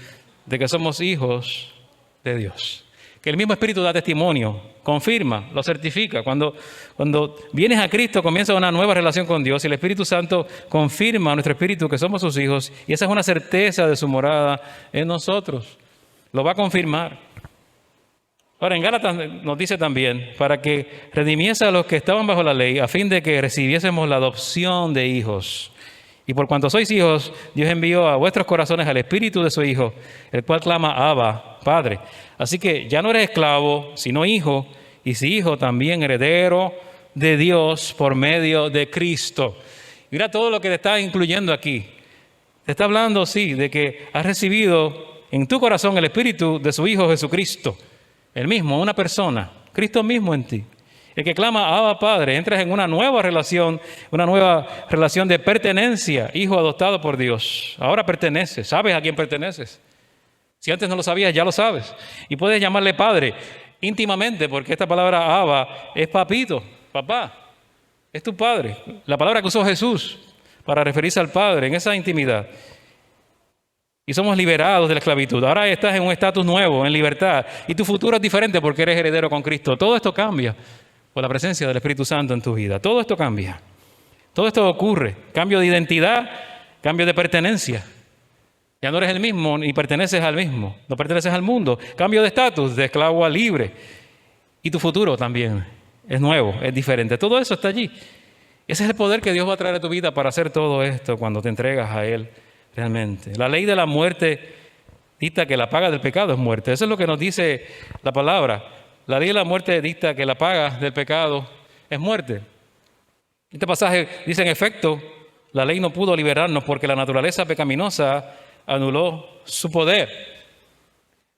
de que somos hijos de Dios. Que el mismo Espíritu da testimonio, confirma, lo certifica. Cuando vienes a Cristo comienza una nueva relación con Dios y el Espíritu Santo confirma a nuestro espíritu que somos sus hijos y esa es una certeza de su morada en nosotros. Lo va a confirmar. Ahora en Gálatas nos dice también, para que redimiese a los que estaban bajo la ley, a fin de que recibiésemos la adopción de hijos. Y por cuanto sois hijos, Dios envió a vuestros corazones al Espíritu de su Hijo, el cual clama, Abba, Padre. Así que ya no eres esclavo, sino hijo, y si hijo, también heredero de Dios por medio de Cristo. Mira todo lo que te está incluyendo aquí. Te está hablando, sí, de que has recibido en tu corazón el Espíritu de su Hijo Jesucristo. El mismo, una persona, Cristo mismo en ti. El que clama, Abba, Padre, entras en una nueva relación de pertenencia, hijo adoptado por Dios. Ahora perteneces, sabes a quién perteneces. Si antes no lo sabías, ya lo sabes. Y puedes llamarle Padre íntimamente, porque esta palabra Abba es papito, papá. Es tu Padre. La palabra que usó Jesús para referirse al Padre en esa intimidad. Y somos liberados de la esclavitud. Ahora estás en un estatus nuevo, en libertad. Y tu futuro es diferente porque eres heredero con Cristo. Todo esto cambia por la presencia del Espíritu Santo en tu vida. Todo esto cambia. Todo esto ocurre. Cambio de identidad, cambio de pertenencia. Ya no eres el mismo ni perteneces al mismo. No perteneces al mundo. Cambio de estatus, de esclavo a libre. Y tu futuro también es nuevo, es diferente. Todo eso está allí. Ese es el poder que Dios va a traer a tu vida para hacer todo esto cuando te entregas a Él realmente. La ley de la muerte dicta que la paga del pecado es muerte. Eso es lo que nos dice la palabra. La ley de la muerte dicta que la paga del pecado es muerte. Este pasaje dice, en efecto, la ley no pudo liberarnos porque la naturaleza pecaminosa anuló su poder.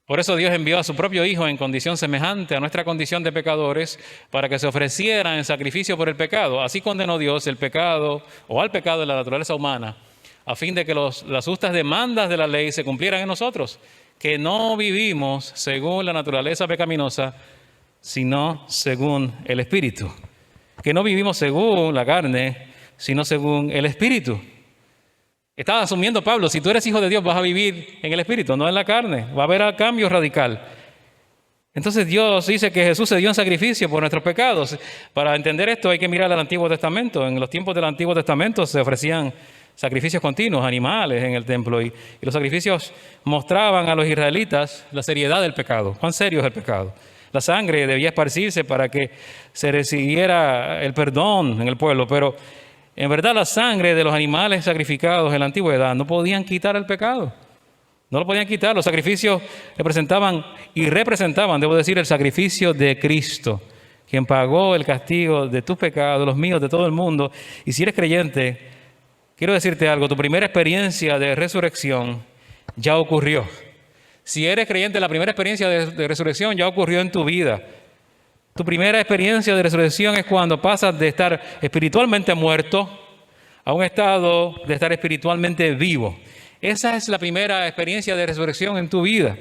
Por eso Dios envió a su propio Hijo en condición semejante a nuestra condición de pecadores para que se ofreciera en sacrificio por el pecado. Así condenó Dios el pecado o al pecado de la naturaleza humana, a fin de que las justas demandas de la ley se cumplieran en nosotros, que no vivimos según la naturaleza pecaminosa, sino según el Espíritu. Que no vivimos según la carne, sino según el Espíritu. Estaba asumiendo Pablo, si tú eres hijo de Dios vas a vivir en el Espíritu, no en la carne. Va a haber un cambio radical. Entonces Dios dice que Jesús se dio en sacrificio por nuestros pecados. Para entender esto hay que mirar al Antiguo Testamento. En los tiempos del Antiguo Testamento se ofrecían sacrificios continuos, animales en el templo. Y los sacrificios mostraban a los israelitas la seriedad del pecado. ¿Cuán serio es el pecado? La sangre debía esparcirse para que se recibiera el perdón en el pueblo. Pero en verdad la sangre de los animales sacrificados en la antigüedad no podían quitar el pecado. No lo podían quitar. Los sacrificios representaban, debo decir, el sacrificio de Cristo, quien pagó el castigo de tus pecados, los míos, de todo el mundo. Y si eres creyente, quiero decirte algo, tu primera experiencia de resurrección ya ocurrió. Si eres creyente, la primera experiencia de resurrección ya ocurrió en tu vida. Tu primera experiencia de resurrección es cuando pasas de estar espiritualmente muerto a un estado de estar espiritualmente vivo. Esa es la primera experiencia de resurrección en tu vida.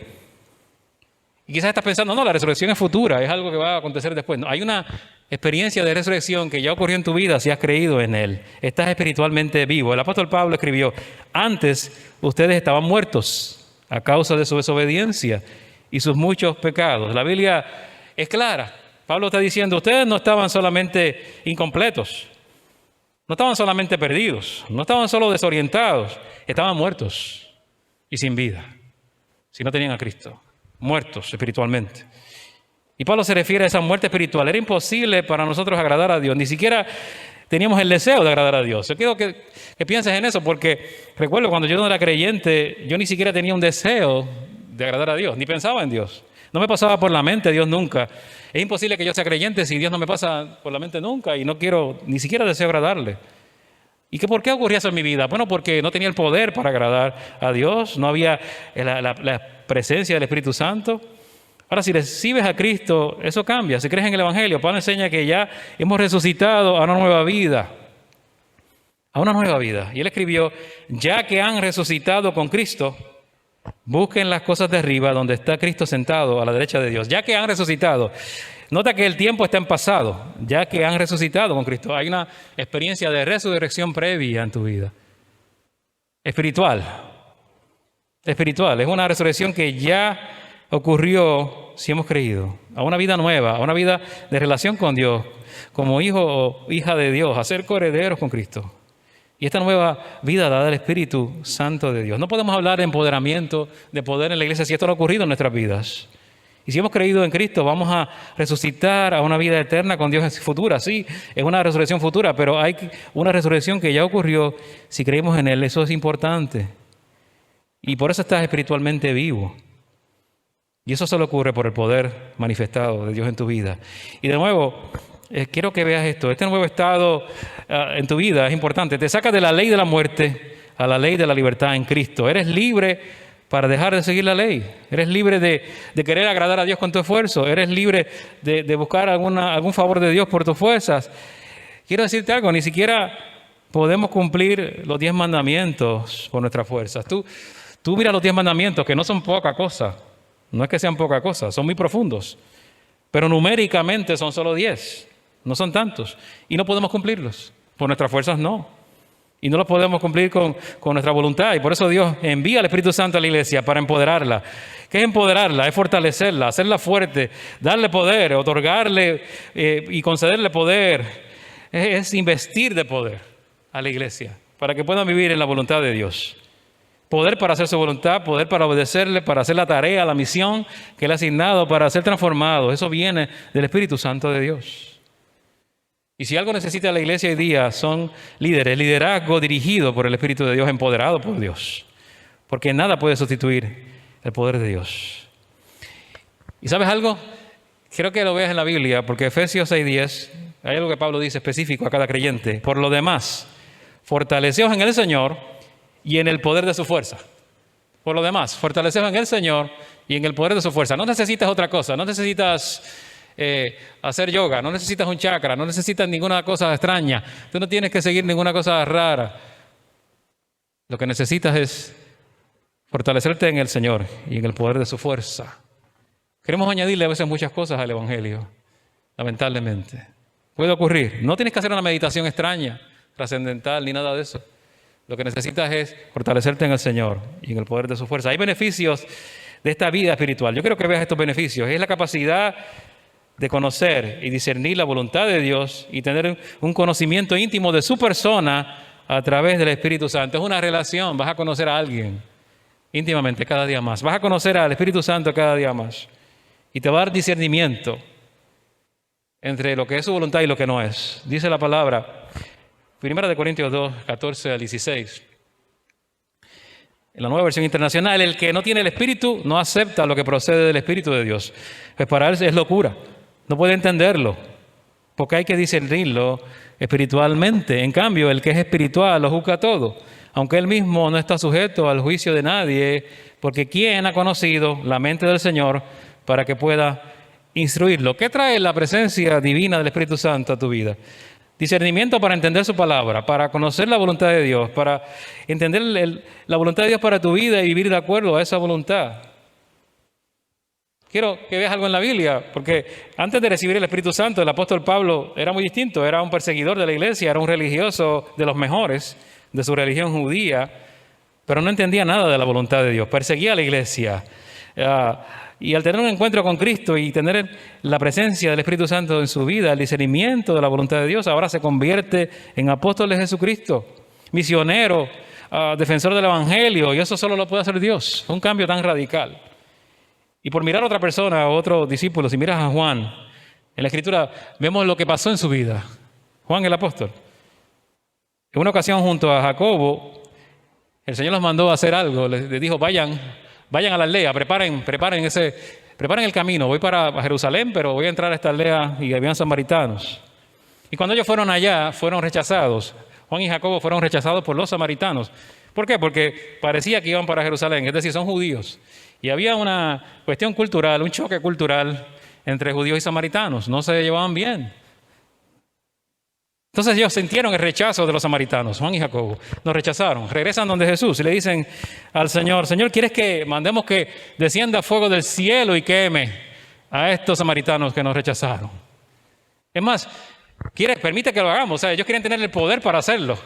Y quizás estás pensando, no, la resurrección es futura, es algo que va a acontecer después. No, hay una experiencia de resurrección que ya ocurrió en tu vida si has creído en Él. Estás espiritualmente vivo. El apóstol Pablo escribió, antes ustedes estaban muertos a causa de su desobediencia y sus muchos pecados. La Biblia es clara. Pablo está diciendo, ustedes no estaban solamente incompletos, no estaban solamente perdidos, no estaban solo desorientados, estaban muertos y sin vida, si no tenían a Cristo, muertos espiritualmente. Y Pablo se refiere a esa muerte espiritual. Era imposible para nosotros agradar a Dios, ni siquiera teníamos el deseo de agradar a Dios. Yo quiero que pienses en eso, porque recuerdo cuando yo no era creyente, yo ni siquiera tenía un deseo de agradar a Dios, ni pensaba en Dios. No me pasaba por la mente Dios nunca. Es imposible que yo sea creyente si Dios no me pasa por la mente nunca y no quiero, ni siquiera deseo agradarle. ¿Y por qué ocurría eso en mi vida? Bueno, porque no tenía el poder para agradar a Dios, no había la presencia del Espíritu Santo. Ahora, si recibes a Cristo, eso cambia. Si crees en el Evangelio, Pablo enseña que ya hemos resucitado a una nueva vida. A una nueva vida. Y él escribió, ya que han resucitado con Cristo, busquen las cosas de arriba donde está Cristo sentado a la derecha de Dios. Ya que han resucitado. Nota que el tiempo está en pasado. Ya que han resucitado con Cristo. Hay una experiencia de resurrección previa en tu vida. Espiritual. Es una resurrección que ya ocurrió si hemos creído. A una vida nueva, a una vida de relación con Dios. Como hijo o hija de Dios. A ser coherederos con Cristo. Y esta nueva vida dada al Espíritu Santo de Dios. No podemos hablar de empoderamiento, de poder en la iglesia si esto no ha ocurrido en nuestras vidas. Y si hemos creído en Cristo, vamos a resucitar a una vida eterna con Dios futura. Sí, es una resurrección futura, pero hay una resurrección que ya ocurrió si creemos en Él. Eso es importante. Y por eso estás espiritualmente vivo. Y eso solo ocurre por el poder manifestado de Dios en tu vida. Y de nuevo, quiero que veas esto. Este nuevo estado en tu vida es importante. Te saca de la ley de la muerte a la ley de la libertad en Cristo. Eres libre para dejar de seguir la ley. Eres libre de querer agradar a Dios con tu esfuerzo. Eres libre de buscar algún favor de Dios por tus fuerzas. Quiero decirte algo, ni siquiera podemos cumplir los 10 mandamientos por nuestras fuerzas. Tú mira los 10 mandamientos, que no son poca cosa. No es que sean poca cosa, son muy profundos. Pero numéricamente son solo 10. No son tantos. Y no podemos cumplirlos. Por nuestras fuerzas no. Y no los podemos cumplir con nuestra voluntad. Y por eso Dios envía al Espíritu Santo a la iglesia para empoderarla. ¿Qué es empoderarla? Es fortalecerla, hacerla fuerte, darle poder, otorgarle y concederle poder. Es investir de poder a la iglesia para que puedan vivir en la voluntad de Dios. Poder para hacer su voluntad, poder para obedecerle, para hacer la tarea, la misión que Él ha asignado, para ser transformado. Eso viene del Espíritu Santo de Dios. Y si algo necesita la iglesia hoy día son líderes, liderazgo dirigido por el Espíritu de Dios, empoderado por Dios. Porque nada puede sustituir el poder de Dios. ¿Y sabes algo? Quiero que lo veas en la Biblia, porque Efesios 6:10 hay algo que Pablo dice específico a cada creyente. Por lo demás, fortaleceos en el Señor y en el poder de su fuerza. Por lo demás, fortaleceos en el Señor y en el poder de su fuerza. No necesitas otra cosa, no necesitas hacer yoga, no necesitas un chakra, no necesitas ninguna cosa extraña. Tú no tienes que seguir ninguna cosa rara. Lo que necesitas es fortalecerte en el Señor y en el poder de su fuerza. Queremos añadirle a veces muchas cosas al Evangelio, lamentablemente. Puede ocurrir. No tienes que hacer una meditación extraña, trascendental, ni nada de eso. Lo que necesitas es fortalecerte en el Señor y en el poder de su fuerza. Hay beneficios de esta vida espiritual. Yo quiero que veas estos beneficios. Es la capacidad de conocer y discernir la voluntad de Dios y tener un conocimiento íntimo de su persona a través del Espíritu Santo. Es una relación. Vas a conocer a alguien íntimamente cada día más. Vas a conocer al Espíritu Santo cada día más. Y te va a dar discernimiento entre lo que es su voluntad y lo que no es. Dice la palabra, 1 Corintios 2, 14 al 16. En la Nueva Versión Internacional, el que no tiene el Espíritu no acepta lo que procede del Espíritu de Dios. Pues para él es locura. No puede entenderlo, porque hay que discernirlo espiritualmente. En cambio, el que es espiritual lo juzga todo, aunque él mismo no está sujeto al juicio de nadie, porque ¿quién ha conocido la mente del Señor para que pueda instruirlo? ¿Qué trae la presencia divina del Espíritu Santo a tu vida? Discernimiento para entender su palabra, para conocer la voluntad de Dios, para entender la voluntad de Dios para tu vida y vivir de acuerdo a esa voluntad. Quiero que veas algo en la Biblia, porque antes de recibir el Espíritu Santo, el apóstol Pablo era muy distinto. Era un perseguidor de la iglesia, era un religioso de los mejores de su religión judía, pero no entendía nada de la voluntad de Dios. Perseguía a la iglesia. Y al tener un encuentro con Cristo y tener la presencia del Espíritu Santo en su vida, el discernimiento de la voluntad de Dios, ahora se convierte en apóstol de Jesucristo, misionero, defensor del Evangelio, y eso solo lo puede hacer Dios. Un cambio tan radical. Y por mirar a otra persona, a otro discípulo, si miras a Juan, en la Escritura vemos lo que pasó en su vida. Juan el apóstol. En una ocasión junto a Jacobo, el Señor los mandó a hacer algo. Les dijo, vayan a la aldea, preparen el camino. Voy para Jerusalén, pero voy a entrar a esta aldea y habían samaritanos. Y cuando ellos fueron allá, fueron rechazados. Juan y Jacobo fueron rechazados por los samaritanos. ¿Por qué? Porque parecía que iban para Jerusalén, es decir, son judíos. Y había una cuestión cultural, un choque cultural entre judíos y samaritanos. No se llevaban bien. Entonces ellos sintieron el rechazo de los samaritanos, Juan y Jacobo. Nos rechazaron. Regresan donde Jesús y le dicen al Señor, Señor, ¿quieres que mandemos que descienda fuego del cielo y queme a estos samaritanos que nos rechazaron? Es más, permite que lo hagamos. O sea, ellos quieren tener el poder para hacerlo.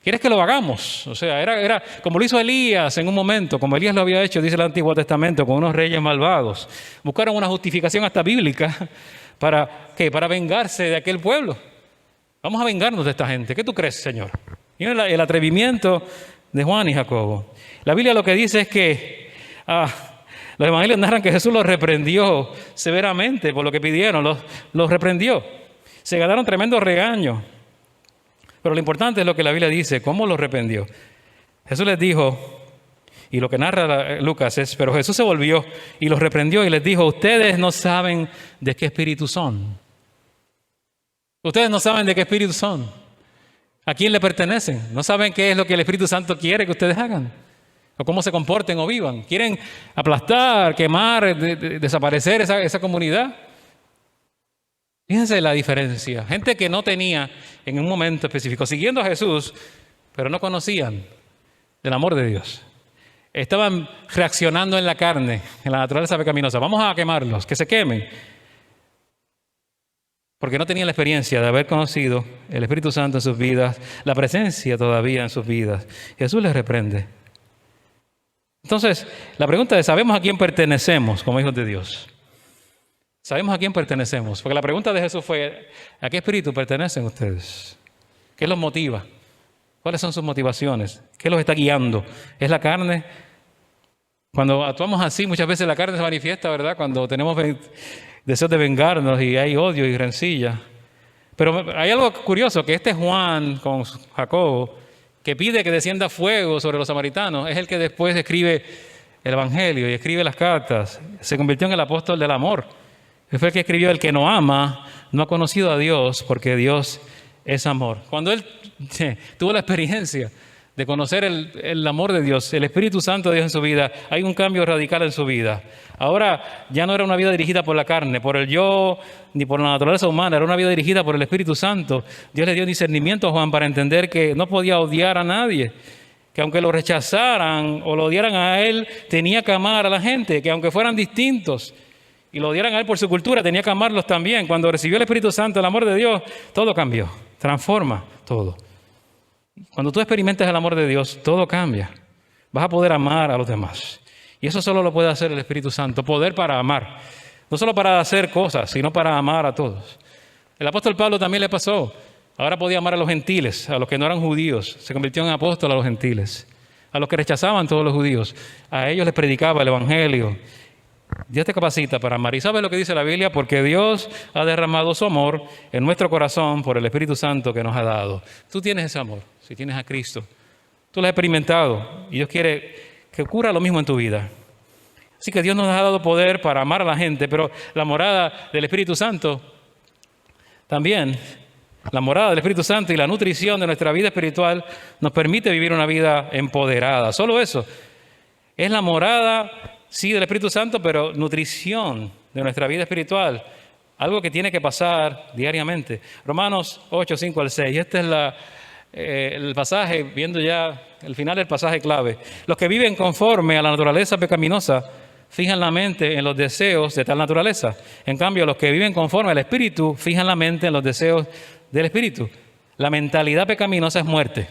¿Quieres que lo hagamos? O sea, era como lo hizo Elías en un momento, como Elías lo había hecho, dice el Antiguo Testamento, con unos reyes malvados. Buscaron una justificación hasta bíblica para vengarse de aquel pueblo. Vamos a vengarnos de esta gente. ¿Qué tú crees, Señor? Y el atrevimiento de Juan y Jacobo. La Biblia lo que dice es que los evangelios narran que Jesús los reprendió severamente por lo que pidieron. Los reprendió. Se ganaron tremendo regaño. Pero lo importante es lo que la Biblia dice, cómo los reprendió. Jesús les dijo, y lo que narra Lucas es, pero Jesús se volvió y los reprendió y les dijo, ustedes no saben de qué espíritu son. Ustedes no saben de qué espíritu son. ¿A quién le pertenecen? No saben qué es lo que el Espíritu Santo quiere que ustedes hagan. O cómo se comporten o vivan. Quieren aplastar, quemar, desaparecer esa comunidad. Fíjense la diferencia. Gente que no tenía en un momento específico, siguiendo a Jesús, pero no conocían del amor de Dios. Estaban reaccionando en la carne, en la naturaleza pecaminosa. Vamos a quemarlos, que se quemen. Porque no tenían la experiencia de haber conocido el Espíritu Santo en sus vidas, la presencia todavía en sus vidas. Jesús les reprende. Entonces, la pregunta es, ¿sabemos a quién pertenecemos como hijos de Dios? ¿Sabemos a quién pertenecemos? Porque la pregunta de Jesús fue, ¿a qué espíritu pertenecen ustedes? ¿Qué los motiva? ¿Cuáles son sus motivaciones? ¿Qué los está guiando? ¿Es la carne? Cuando actuamos así, muchas veces la carne se manifiesta, ¿verdad? Cuando tenemos deseos de vengarnos y hay odio y rencilla. Pero hay algo curioso, que este Juan con Jacobo, que pide que descienda fuego sobre los samaritanos, es el que después escribe el Evangelio y escribe las cartas. Se convirtió en el apóstol del amor. Fue el que escribió: el que no ama no ha conocido a Dios, porque Dios es amor. Cuando él tuvo la experiencia de conocer el amor de Dios, el Espíritu Santo de Dios en su vida, hay un cambio radical en su vida. Ahora ya no era una vida dirigida por la carne, por el yo, ni por la naturaleza humana, era una vida dirigida por el Espíritu Santo. Dios le dio discernimiento a Juan para entender que no podía odiar a nadie, que aunque lo rechazaran o lo odiaran a él, tenía que amar a la gente, que aunque fueran distintos y lo odiaran a él por su cultura, tenía que amarlos también. Cuando recibió el Espíritu Santo, el amor de Dios, todo cambió, transforma todo. Cuando tú experimentas el amor de Dios, todo cambia. Vas a poder amar a los demás. Y eso solo lo puede hacer el Espíritu Santo, poder para amar. No solo para hacer cosas, sino para amar a todos. El apóstol Pablo también le pasó. Ahora podía amar a los gentiles, a los que no eran judíos. Se convirtió en apóstol a los gentiles. A los que rechazaban todos los judíos. A ellos les predicaba el evangelio. Dios te capacita para amar. ¿Y sabes lo que dice la Biblia? Porque Dios ha derramado su amor en nuestro corazón por el Espíritu Santo que nos ha dado. Tú tienes ese amor, si tienes a Cristo. Tú lo has experimentado y Dios quiere que ocurra lo mismo en tu vida. Así que Dios nos ha dado poder para amar a la gente, pero la morada del Espíritu Santo también, la morada del Espíritu Santo y la nutrición de nuestra vida espiritual nos permite vivir una vida empoderada. Solo eso. Es la morada, sí, del Espíritu Santo, pero nutrición de nuestra vida espiritual. Algo que tiene que pasar diariamente. Romanos 8, 5 al 6. Este es el pasaje, viendo ya el final del pasaje clave. Los que viven conforme a la naturaleza pecaminosa fijan la mente en los deseos de tal naturaleza. En cambio, los que viven conforme al Espíritu fijan la mente en los deseos del Espíritu. La mentalidad pecaminosa es muerte,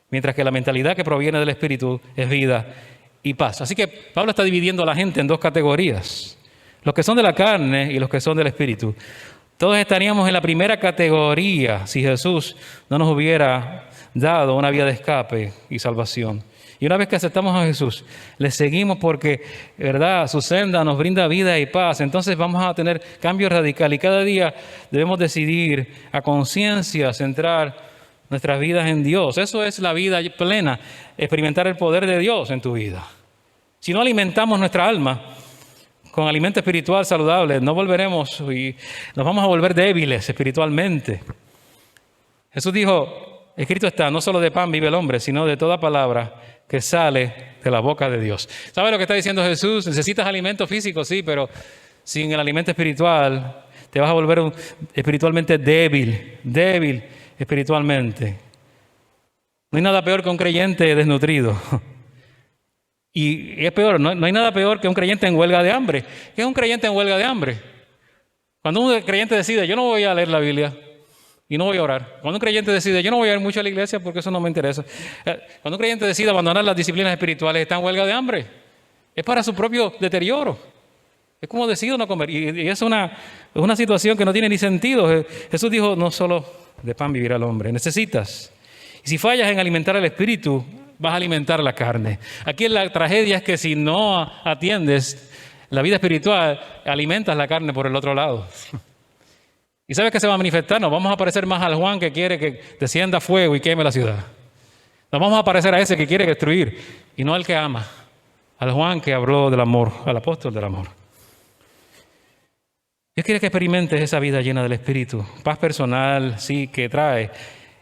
mientras que la mentalidad que proviene del Espíritu es vida y paz. Así que Pablo está dividiendo a la gente en dos categorías: los que son de la carne y los que son del Espíritu. Todos estaríamos en la primera categoría si Jesús no nos hubiera dado una vía de escape y salvación. Y una vez que aceptamos a Jesús, le seguimos porque, ¿verdad?, su senda nos brinda vida y paz. Entonces vamos a tener cambio radical y cada día debemos decidir a conciencia centrar nuestras vidas en Dios. Eso es la vida plena, experimentar el poder de Dios en tu vida. Si no alimentamos nuestra alma con alimento espiritual saludable, no volveremos y nos vamos a volver débiles espiritualmente. Jesús dijo: escrito está, no solo de pan vive el hombre, sino de toda palabra que sale de la boca de Dios. ¿Sabe lo que está diciendo Jesús? Necesitas alimento físico, sí, pero sin el alimento espiritual te vas a volver espiritualmente débil espiritualmente. No hay nada peor que un creyente desnutrido. Y es peor, no hay nada peor que un creyente en huelga de hambre. ¿Qué es un creyente en huelga de hambre? Cuando un creyente decide: yo no voy a leer la Biblia y no voy a orar. Cuando un creyente decide: yo no voy a ir mucho a la iglesia porque eso no me interesa. Cuando un creyente decide abandonar las disciplinas espirituales, está en huelga de hambre. Es para su propio deterioro. Es como decido no comer. Y es una situación que no tiene ni sentido. Jesús dijo: no solo de pan vivirá el hombre. Necesitas. Y si fallas en alimentar el espíritu, vas a alimentar la carne. Aquí la tragedia es que si no atiendes la vida espiritual, alimentas la carne por el otro lado. ¿Y sabes qué se va a manifestar? Nos vamos a parecer más al Juan que quiere que descienda fuego y queme la ciudad. Nos vamos a parecer a ese que quiere destruir y no al que ama. Al Juan que habló del amor, al apóstol del amor. Dios quiere que experimentes esa vida llena del Espíritu. Paz personal, sí, que trae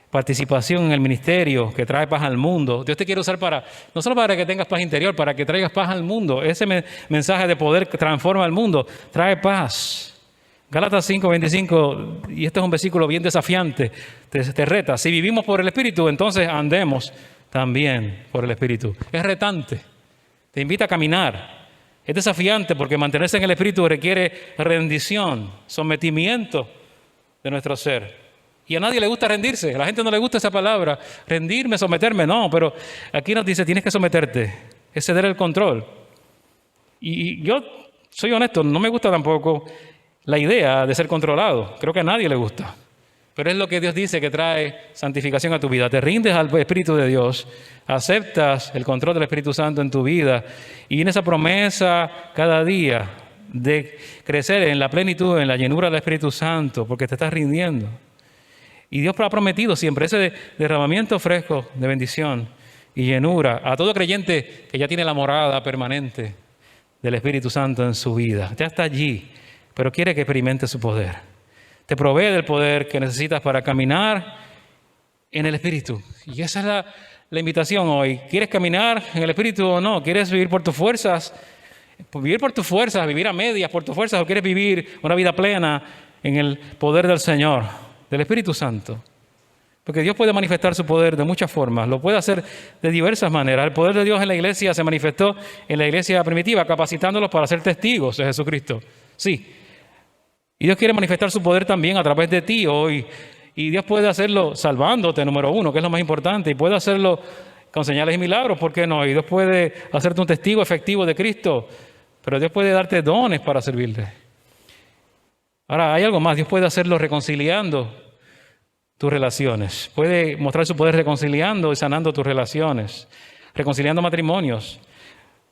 participación en el ministerio, que trae paz al mundo. Dios te quiere usar no solo para que tengas paz interior, para que traigas paz al mundo. Ese mensaje de poder que transforma el mundo, trae paz. Gálatas 5:25, y este es un versículo bien desafiante, te reta. Si vivimos por el Espíritu, entonces andemos también por el Espíritu. Es retante, te invita a caminar. Es desafiante porque mantenerse en el Espíritu requiere rendición, sometimiento de nuestro ser. Y a nadie le gusta rendirse, a la gente no le gusta esa palabra, rendirme, someterme, no, pero aquí nos dice: tienes que someterte, es ceder el control. Y yo soy honesto, no me gusta tampoco la idea de ser controlado, creo que a nadie le gusta, pero es lo que Dios dice que trae santificación a tu vida. Te rindes al Espíritu de Dios, aceptas el control del Espíritu Santo en tu vida y en esa promesa cada día de crecer en la plenitud, en la llenura del Espíritu Santo, porque te estás rindiendo. Y Dios ha prometido siempre ese derramamiento fresco de bendición y llenura a todo creyente que ya tiene la morada permanente del Espíritu Santo en su vida. Ya está allí pero quiere que experimentes su poder. Te provee del poder que necesitas para caminar en el Espíritu. Y esa es la invitación hoy. ¿Quieres caminar en el Espíritu o no? ¿Quieres vivir por tus fuerzas? Vivir por tus fuerzas, vivir a medias por tus fuerzas, o quieres vivir una vida plena en el poder del Señor, del Espíritu Santo. Porque Dios puede manifestar su poder de muchas formas, lo puede hacer de diversas maneras. El poder de Dios en la iglesia se manifestó en la iglesia primitiva, capacitándolos para ser testigos de Jesucristo. Sí. Y Dios quiere manifestar su poder también a través de ti hoy. Y Dios puede hacerlo salvándote, número uno, que es lo más importante. Y puede hacerlo con señales y milagros, ¿por qué no? Y Dios puede hacerte un testigo efectivo de Cristo. Pero Dios puede darte dones para servirle. Ahora, hay algo más. Dios puede hacerlo reconciliando tus relaciones. Puede mostrar su poder reconciliando y sanando tus relaciones. Reconciliando matrimonios.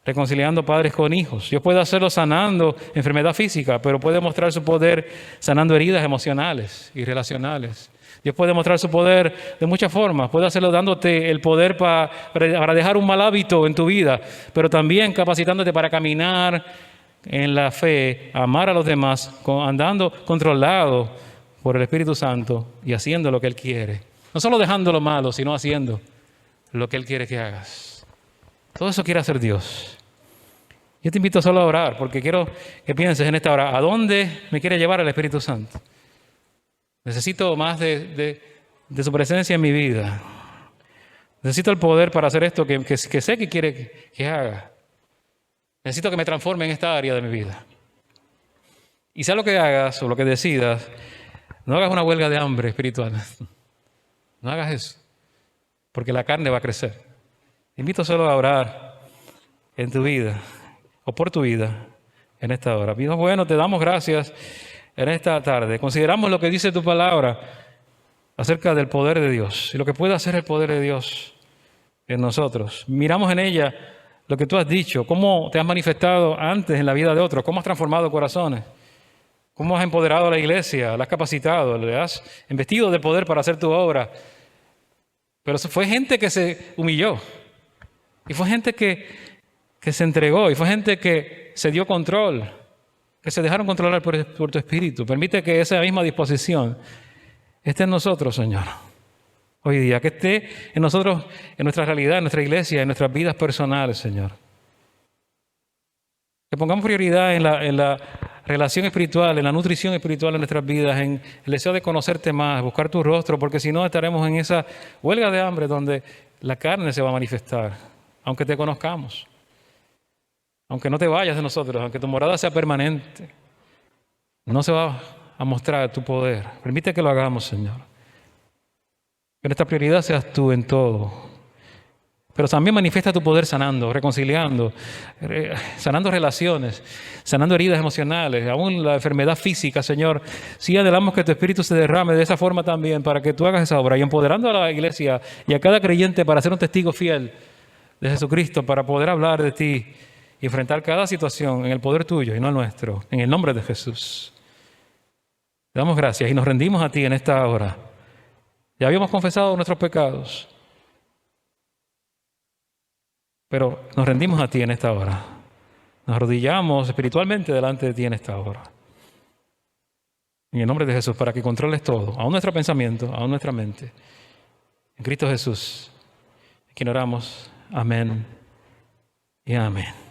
Reconciliando padres con hijos. Dios puede hacerlo sanando enfermedad física, pero puede mostrar su poder sanando heridas emocionales y relacionales. Dios puede mostrar su poder de muchas formas. Puede hacerlo dándote el poder para dejar un mal hábito en tu vida, pero también capacitándote para caminar en la fe, amar a los demás, andando controlado por el Espíritu Santo y haciendo lo que Él quiere. No solo dejando lo malo, sino haciendo lo que Él quiere que hagas. Todo eso quiere hacer Dios. Yo te invito solo a orar, porque quiero que pienses en esta hora, ¿a dónde me quiere llevar el Espíritu Santo? Necesito más de su presencia en mi vida. Necesito el poder para hacer esto que sé que quiere que haga. Necesito que me transforme en esta área de mi vida. Y sea lo que hagas o lo que decidas, no hagas una huelga de hambre espiritual. No hagas eso, porque la carne va a crecer. Te invito solo a orar en tu vida o por tu vida en esta hora. Dios bueno, te damos gracias en esta tarde. Consideramos lo que dice tu palabra acerca del poder de Dios y lo que puede hacer el poder de Dios en nosotros. Miramos en ella lo que tú has dicho, cómo te has manifestado antes en la vida de otros, cómo has transformado corazones, cómo has empoderado a la iglesia, la has capacitado, le has investido de poder para hacer tu obra. Pero fue gente que se humilló y fue gente que se entregó y fue gente que se dio control, que se dejaron controlar por tu Espíritu. Permite que esa misma disposición esté en nosotros, Señor, hoy día, que esté en nosotros, en nuestra realidad, en nuestra iglesia, en nuestras vidas personales, Señor. Que pongamos prioridad en la relación espiritual, en la nutrición espiritual de nuestras vidas, en el deseo de conocerte más, buscar tu rostro, porque si no estaremos en esa huelga de hambre donde la carne se va a manifestar, aunque te conozcamos. Aunque no te vayas de nosotros, aunque tu morada sea permanente, no se va a mostrar tu poder. Permite que lo hagamos, Señor. Que nuestra prioridad seas tú en todo. Pero también manifiesta tu poder sanando, reconciliando, sanando relaciones, sanando heridas emocionales, aún la enfermedad física, Señor. Sí anhelamos que tu Espíritu se derrame de esa forma también para que tú hagas esa obra y empoderando a la iglesia y a cada creyente para ser un testigo fiel de Jesucristo, para poder hablar de ti y enfrentar cada situación en el poder tuyo y no el nuestro, en el nombre de Jesús. Te damos gracias y nos rendimos a ti en esta hora. Ya habíamos confesado nuestros pecados, pero nos rendimos a ti en esta hora. Nos arrodillamos espiritualmente delante de ti en esta hora. En el nombre de Jesús, para que controles todo, aún nuestro pensamiento, aún nuestra mente. En Cristo Jesús, en quien oramos. Amén y amén.